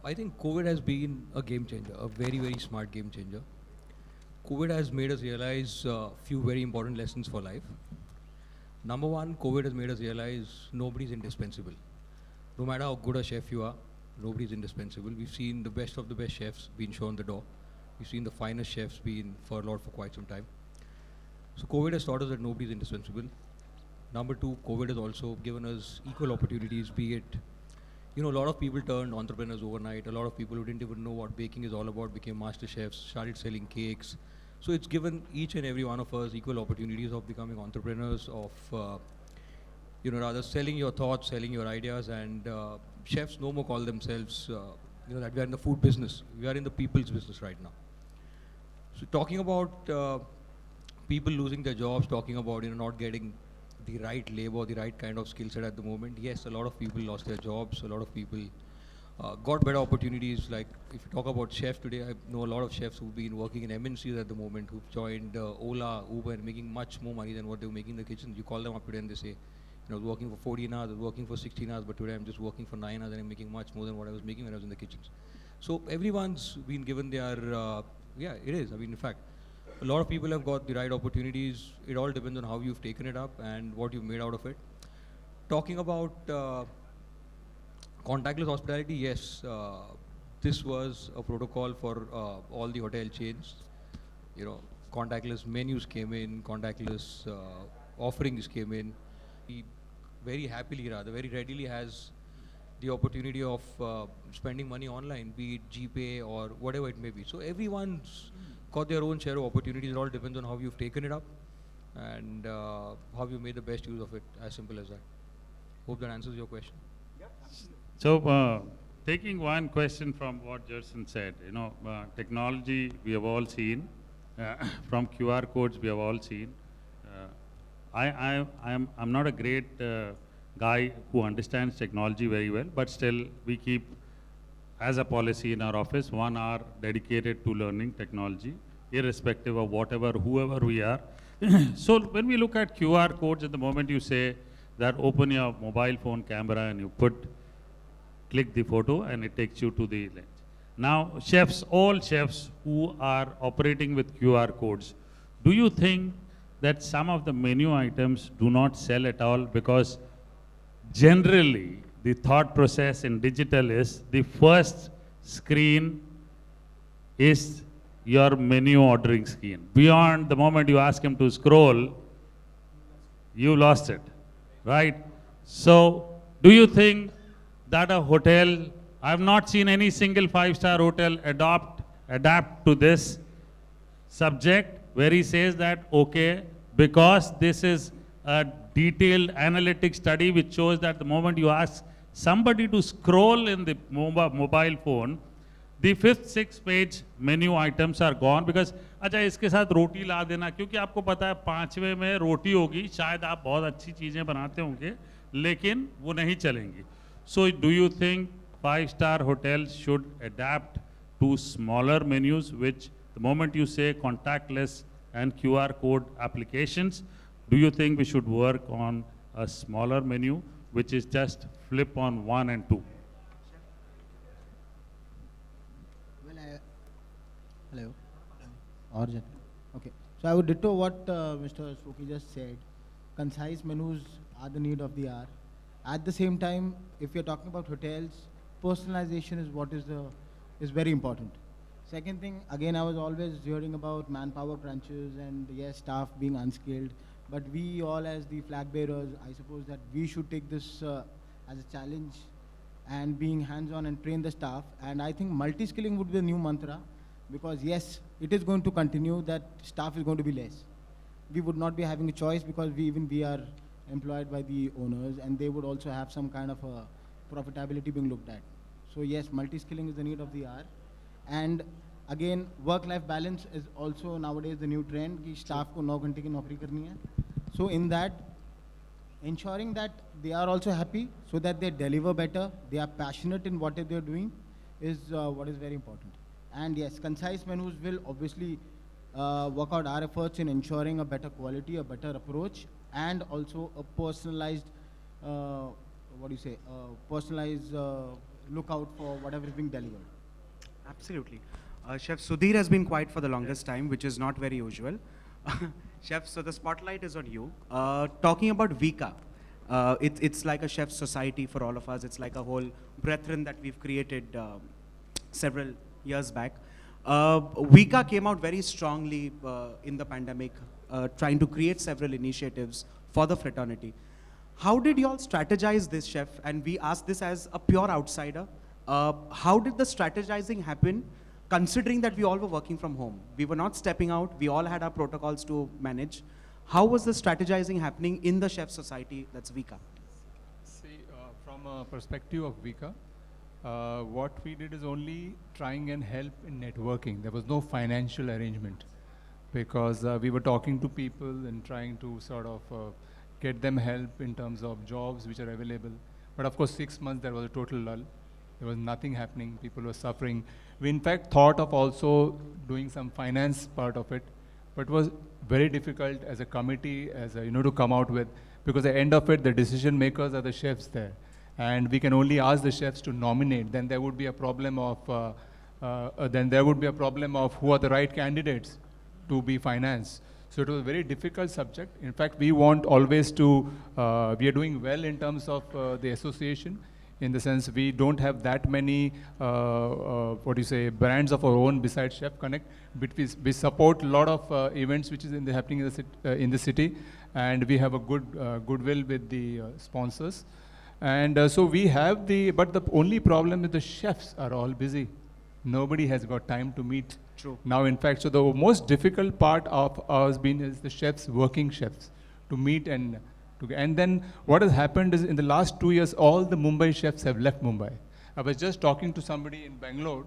I think COVID has been a game changer, a very, very smart game changer. COVID has made us realize a few very important lessons for life. Number one, COVID has made us realize nobody's indispensable. No matter how good a chef you are, nobody's indispensable. We've seen the best of the best chefs being shown the door. We've seen the finest chefs being furloughed for quite some time. So COVID has taught us that nobody's indispensable. Number two, COVID has also given us equal opportunities, be it, a lot of people turned entrepreneurs overnight. A lot of people who didn't even know what baking is all about became master chefs, started selling cakes. So it's given each and every one of us equal opportunities of becoming entrepreneurs, of, rather selling your thoughts, selling your ideas, and chefs no more call themselves, that we are in the food business. We are in the people's business right now. So talking about people losing their jobs, talking about not getting the right labor, the right kind of skill set at the moment. Yes, a lot of people lost their jobs. A lot of people got better opportunities. Like if you talk about chefs today, I know a lot of chefs who've been working in MNCs at the moment, who've joined Ola, Uber, and making much more money than what they were making in the kitchen. You call them up today and they say, I was working for 14 hours, I was working for 16 hours, but today I'm just working for 9 hours and I'm making much more than what I was making when I was in the kitchens. So everyone's been given their, yeah, it is. I mean, in fact, a lot of people have got the right opportunities. It all depends on how you've taken it up and what you've made out of it. Talking about contactless hospitality, yes, this was a protocol for all the hotel chains. You know, contactless menus came in, contactless offerings came in. He very happily, rather, very readily has the opportunity of spending money online, be it GPay or whatever it may be. So everyone's got their own share of opportunities. It all depends on how you've taken it up and how you made the best use of it. As simple as that. Hope that answers your question. So, taking one question from what Jerson said, you know, technology we have all seen, from QR codes we have all seen. I'm not a great guy who understands technology very well, but still we keep, as a policy in our office, 1 hour dedicated to learning technology, irrespective of whoever we are. So when we look at QR codes, at the moment you say that open your mobile phone camera and you click the photo and it takes you to the lens. Now, all chefs who are operating with QR codes, do you think that some of the menu items do not sell at all? Because generally, the thought process in digital is the first screen is your menu ordering screen. Beyond the moment you ask him to scroll, you lost it, right? So, do you think that a hotel, I have not seen any single 5-star hotel adapt to this subject where he says that, okay, because this is a detailed analytic study which shows that the moment you ask somebody to scroll in the mobile phone, the 5th, 6th page menu items are gone because अच्छा इसके साथ रोटी ला देना क्योंकि आपको पता है 5वें में रोटी होगी शायद आप बहुत अच्छी चीजें बनाते होंगे लेकिन वो नहीं चलेंगी. So do you think 5-star hotels should adapt to smaller menus, which the moment you say contactless and QR code applications, do you think we should work on a smaller menu, which is just flip on 1 and 2? Well, hello. Origin. Okay. So I would ditto what Mr. Swoki just said. Concise menus are the need of the hour. At the same time, if you're talking about hotels, personalization is what is very important. Second thing, again, I was always hearing about manpower crunches and yes, staff being unskilled. But we all as the flag bearers, I suppose that we should take this as a challenge and being hands-on and train the staff. And I think multi-skilling would be the new mantra because yes, it is going to continue that staff is going to be less. We would not be having a choice because we are employed by the owners and they would also have some kind of a profitability being looked at. So yes, multi-skilling is the need of the hour. And again, work-life balance is also nowadays the new trend कि staff को 9 घंटे की नौकरी करनी है. So in that, ensuring that they are also happy so that they deliver better, they are passionate in what they are doing is what is very important. And yes, concise menus will obviously work out our efforts in ensuring a better quality, a better approach, and also a personalized, personalized lookout for whatever is being delivered. Absolutely. Chef Sudhir has been quiet for the longest time, which is not very usual. Chef, so the spotlight is on you. Talking about Vika, it's like a chef's society for all of us. It's like a whole brethren that we've created several years back. Vika came out very strongly in the pandemic, trying to create several initiatives for the fraternity. How did you all strategize this, Chef? And we ask this as a pure outsider. How did the strategizing happen, considering that we all were working from home? We were not stepping out. We all had our protocols to manage. How was the strategizing happening in the chef society, that's Vika? See, from a perspective of Vika, what we did is only trying and help in networking. There was no financial arrangement because we were talking to people and trying to sort of get them help in terms of jobs which are available. But of course, 6 months there was a total lull. There was nothing happening. People were suffering. We in fact thought of also doing some finance part of it, but it was very difficult as a committee, as a, to come out with, because at the end of it, the decision makers are the chefs there. And we can only ask the chefs to nominate. Then there would be a problem of then there would be a problem of who are the right candidates to be financed. So it was a very difficult subject. In fact, we want always to, we are doing well in terms of the association, in the sense we don't have that many, brands of our own besides Chef Connect, but we support a lot of events which is happening in the city, and we have a good goodwill with the sponsors. And so we have but the only problem is the chefs are all busy. Nobody has got time to meet. True. Now, in fact, so the most difficult part of ours is the chefs, working chefs, to meet and then what has happened is in the last 2 years, all the Mumbai chefs have left Mumbai. I was just talking to somebody in Bangalore.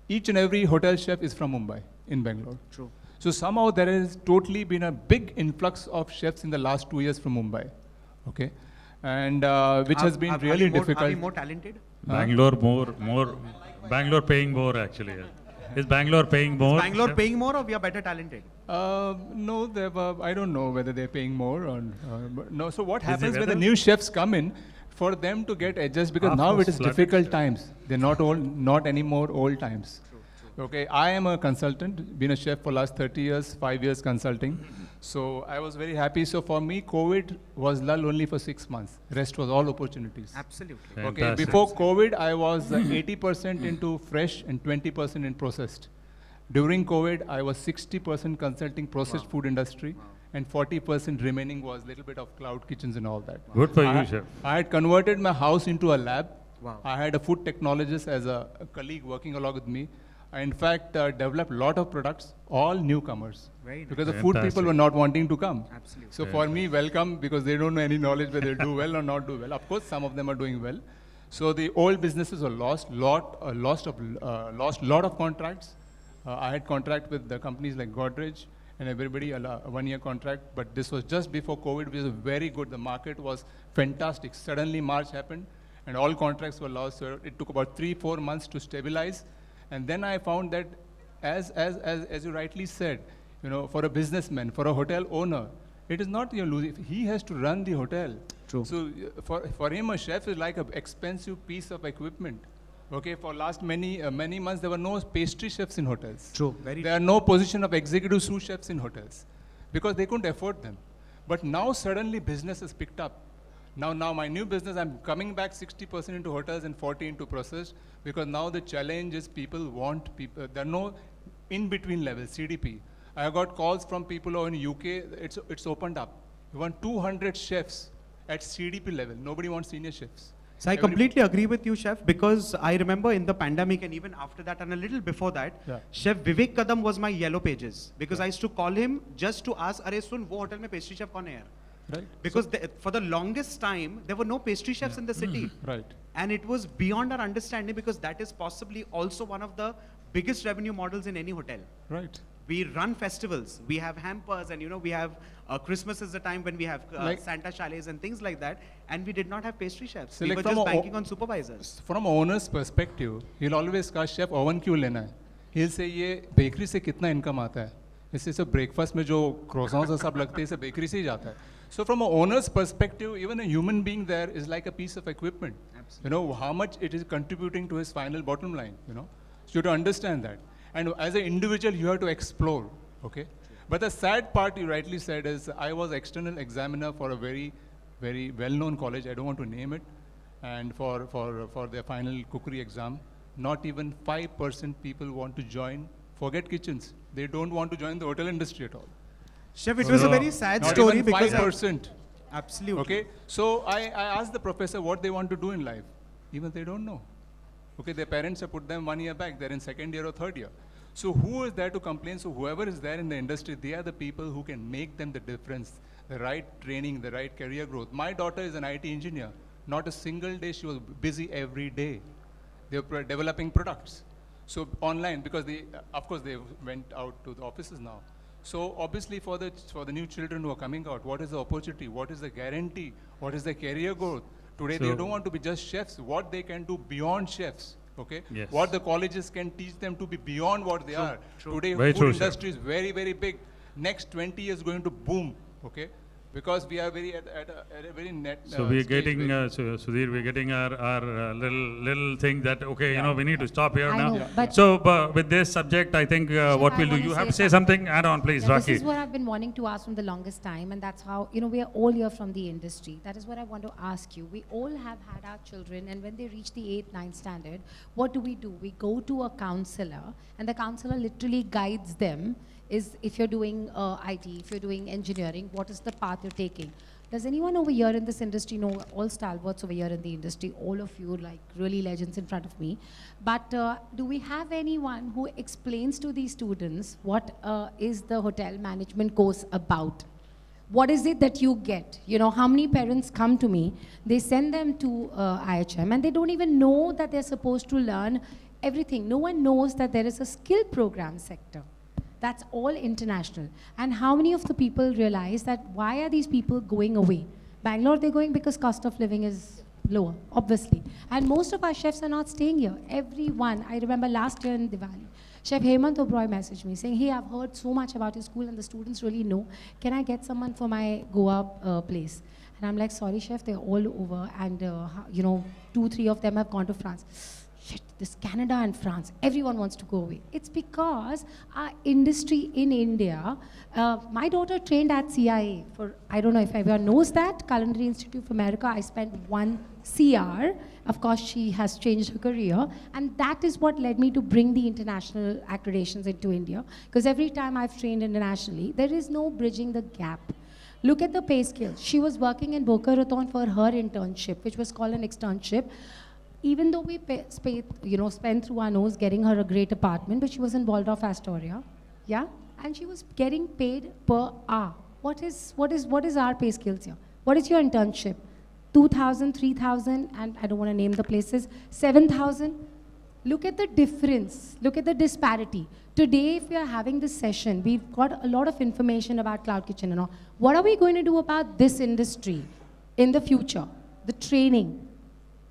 Each and every hotel chef is from Mumbai in Bangalore. True. So somehow there has totally been a big influx of chefs in the last 2 years from Mumbai. Okay. And which has been really difficult. Are we more talented? Bangalore Bangalore paying more actually. Is Bangalore paying more? Is Bangalore paying more, or we are better talented? No, I don't know whether they're paying more or no. So what happens when the new chefs come in, for them to get adjusted, because now it is difficult times. They're not anymore old times. Okay, I am a consultant, been a chef for last 30 years, 5 years consulting. So I was very happy. So for me, COVID was lull only for 6 months. Rest was all opportunities. Absolutely. Okay, Fantastic. before COVID, I was 80% into fresh and 20% in processed. During COVID, I was 60% consulting processed food industry, and 40% remaining was little bit of cloud kitchens and all that. Good for you, chef. I had converted my house into a lab. Wow. I had a food technologist as a colleague working along with me. I, in fact, developed a lot of products, all newcomers. Very nice. Because the food people were not wanting to come. Absolutely. So for me, welcome, because they don't know any knowledge whether they'll do well or not do well. Of course, some of them are doing well. So the old businesses were lost lot of contracts. I had contract with the companies like Godrej and everybody, a 1-year contract. But this was just before COVID, which was very good. The market was fantastic. Suddenly March happened, and all contracts were lost. So it took about 3-4 months to stabilize. And then I found that, as you rightly said, for a businessman, for a hotel owner, it is not losing. He has to run the hotel. True. So for him, a chef is like an expensive piece of equipment. Okay, for last many months, there were no pastry chefs in hotels. True. Very There are no position of executive sous chefs in hotels because they couldn't afford them. But now suddenly business has picked up. Now my new business, I'm coming back 60% into hotels and 40% into processed, because now the challenge is there are no in-between levels, CDP. I got calls from people who are in UK, it's opened up. We want 200 chefs at CDP level. Nobody wants senior chefs. So I completely agree with you, Chef, because I remember in the pandemic and even after that and a little before that, Chef Vivek Kadam was my yellow pages, because I used to call him just to ask, "Arey sun, wo hotel mein pastry chef kaun hai yaar?" Right. Because for the longest time, there were no pastry chefs in the city. Right. And it was beyond our understanding, because that is possibly also one of the biggest revenue models in any hotel. Right. We run festivals, we have hampers, and we have Christmas is the time when we have Santa chalets and things like that, and we did not have pastry chefs. So we like were just banking on supervisors. From an owner's perspective, he'll always ask, "Chef, oven क्यों लेना है?" He'll say, "ये bakery से कितना income आता है?" इससे सब breakfast में जो croissants सब लगते हैं, इसे bakery से ही जाता है. So from an owner's perspective, even a human being there is like a piece of equipment. Absolutely. How much it is contributing to his final bottom line, So to understand that. And as an individual, you have to explore, okay? But the sad part, you rightly said, is I was external examiner for a very, very well-known college. I don't want to name it. And for their final cookery exam, not even 5% people want to join. Forget kitchens. They don't want to join the hotel industry at all. Chef, it was a very sad story, because 5%. Absolutely. Okay, so I asked the professor what they want to do in life. Even they don't know. Okay, their parents have put them 1 year back. They're in 2nd year or 3rd year. So who is there to complain? So whoever is there in the industry, they are the people who can make them the difference, the right training, the right career growth. My daughter is an IT engineer. Not a single day she was busy every day. They were developing products. So online, because of course they went out to the offices now. So obviously for the new children who are coming out, what is the opportunity? What is the guarantee? What is the career growth? Today they don't want to be just chefs. What they can do beyond chefs, okay? Yes. What the colleges can teach them to be beyond what they are. True. Today Very food true, industry is very, very big. Next 20 years going to boom, okay? because we are very at a very net. So we're stage getting, where- Sudhir, we're getting our little thing that, okay, you know, we need to stop here I now. know, but- So with this subject, I think what I we'll do, wanna you have to say say something, add on please, Yeah, Rocky. this is what I've been wanting to ask from the longest time, and that's how, you know, we are all here from the industry. That is what I want to ask you. We all have had our children, and when they reach the 8th, 9th standard, what do? We go to a counselor, and the counselor literally guides them, is if you're doing IT, if you're doing engineering, what is the path you're taking? Does anyone over here in this industry know, all stalwarts over here in the industry, all of you like really legends in front of me, but do we have anyone who explains to these students what is the hotel management course about? What is it that you get? You know, how many parents come to me, they send them to IHM and they don't even know that they're supposed to learn everything. No one knows that there is a skill program sector. That's all international. And how many of the people realize that why are these people going away? Bangalore, they're going because cost of living is lower, obviously. And most of our chefs are not staying here. Everyone, I remember last year in Diwali, Chef Hemant Oberoi messaged me saying, hey, I've heard so much about your school and the students really know. Can I get someone for my Goa place? And I'm like, sorry, chef, they're all over. And, you know, 2, 3 of them have gone to France. Shit, this Canada and France, everyone wants to go away. It's because our industry in India, my daughter trained at CIA for, I don't know if everyone knows that, Culinary Institute of America. I spent 1 CR. Of course, she has changed her career. And that is what led me to bring the international accreditations into India. Because every time I've trained internationally, there is no bridging the gap. Look at the pay scale. She was working in Boca Raton for her internship, which was called an externship. Even though we spent through our nose getting her a great apartment, but she was in Waldorf Astoria, yeah? And she was getting paid per hour. What is our pay scales here? What is your internship? 2,000, 3,000, and I don't want to name the places, 7,000? Look at the difference. Look at the disparity. Today, if we are having this session, we've got a lot of information about Cloud Kitchen and all. What are we going to do about this industry in the future? The training.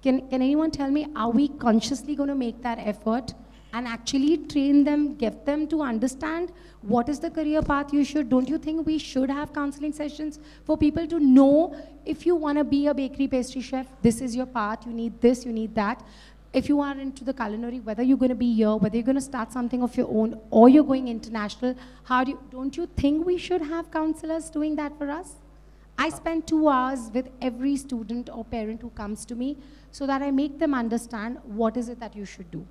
Can anyone tell me, are we consciously going to make that effort and actually train them, get them to understand what is the career path you should? Don't you think we should have counseling sessions for people to know if you want to be a bakery pastry chef, this is your path, you need this, you need that. If you are into the culinary, whether you're going to be here, whether you're going to start something of your own, or you're going international, don't you think we should have counselors doing that for us? I spend 2 hours with every student or parent who comes to me so that I make them understand what is it that you should do.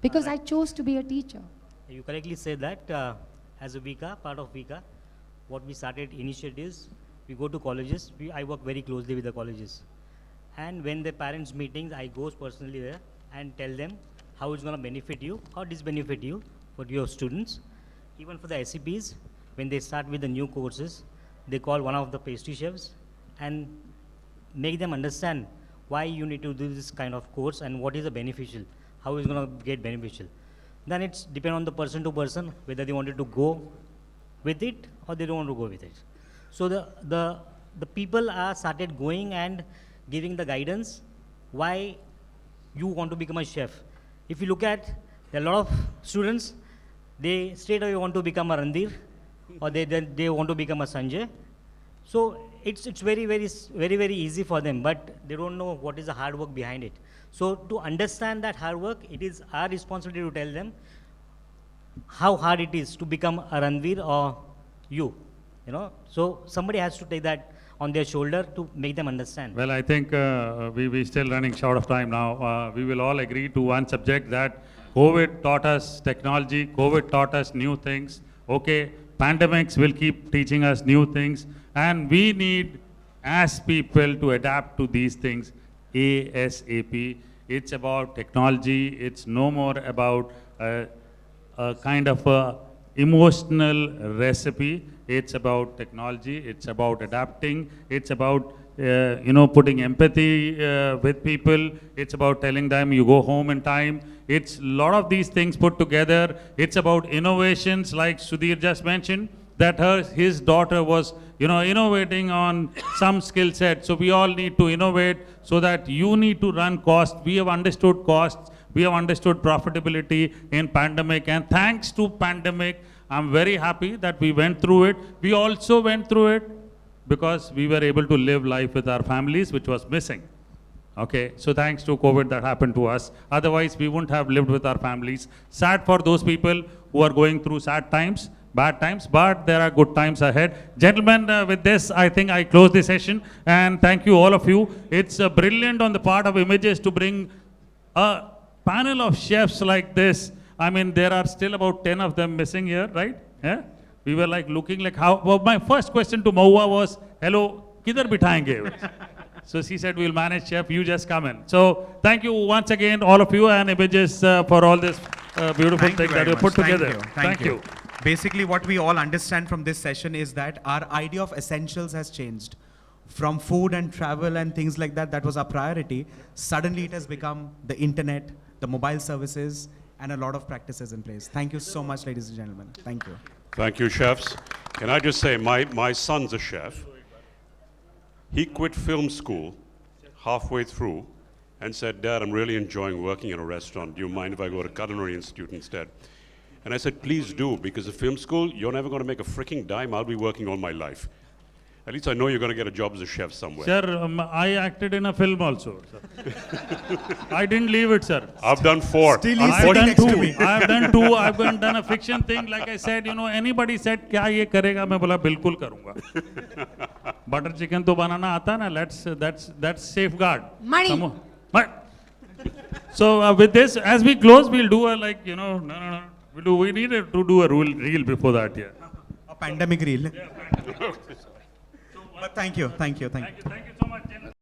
Because I chose to be a teacher. You correctly said that as a VICA, part of VICA, what we started initiatives, we go to colleges, I work very closely with the colleges. And when the parents meetings, I go personally there and tell them how it's going to benefit you or disbenefit you for your students. Even for the SCPs, when they start with the new courses, they call one of the pastry chefs and make them understand why you need to do this kind of course and what is the beneficial, how is going to get beneficial. Then it's depend on the person to person, whether they wanted to go with it or they don't want to go with it. So the people are started going and giving the guidance why you want to become a chef. If you look at a lot of students, they straight away want to become a Randir or they want to become a Sanjay. So it's very easy for them, but they don't know what is the hard work behind it. So to understand that hard work, it is our responsibility to tell them how hard it is to become a Ranveer or you know. So somebody has to take that on their shoulder to make them understand. Well, I think we're still running short of time now. We will all agree to one subject that COVID taught us technology, COVID taught us new things. Okay, pandemics will keep teaching us new things, and we need, as people, to adapt to these things ASAP. It's about technology. It's no more about a kind of a emotional recipe. It's about technology. It's about adapting. It's about putting empathy with people. It's about telling them you go home in time. It's a lot of these things put together. It's about innovations, like Sudhir just mentioned, that his daughter was innovating on some skill set. So we all need to innovate so that you need to run costs. We have understood costs. We have understood profitability in pandemic. And thanks to pandemic, I'm very happy that we went through it. We also went through it because we were able to live life with our families, which was missing. Okay, so thanks to COVID that happened to us. Otherwise, we wouldn't have lived with our families. Sad for those people who are going through sad times, bad times, but there are good times ahead. Gentlemen, with this, I think I close the session, and thank you all of you. It's brilliant on the part of Images to bring a panel of chefs like this. I mean, there are still about 10 of them missing here, right? Yeah? We were like looking like how, well, my first question to Mahua was, hello, kidhar bithayenge? So she said, we'll manage, chef, you just come in. So thank you once again, all of you, and Images for all this beautiful thing that you put together. Thank you. Basically, what we all understand from this session is that our idea of essentials has changed. From food and travel and things like that, that was our priority. Suddenly it has become the internet, the mobile services, and a lot of practices in place. Thank you so much, ladies and gentlemen. Thank you. Thank you, chefs. Can I just say, my son's a chef. He quit film school halfway through and said, Dad, I'm really enjoying working in a restaurant. Do you mind if I go to Culinary Institute instead? And I said, please do, because at film school, you're never going to make a freaking dime. I'll be working all my life. At least I know you're going to get a job as a chef somewhere. Sir, I acted in a film also. I didn't leave it, sir. I've done 4. Still I've done 2. I've done 2. I've done a fiction thing. Like I said, you know, anybody said, "Kya ye karega?" मैं बोला बिल्कुल करूँगा. Butter chicken तो बनाना आता ना. That's safeguard. Money. So with this, as we close, we'll do a no. We need to do a reel before that. Yeah. A pandemic reel. But thank you so much.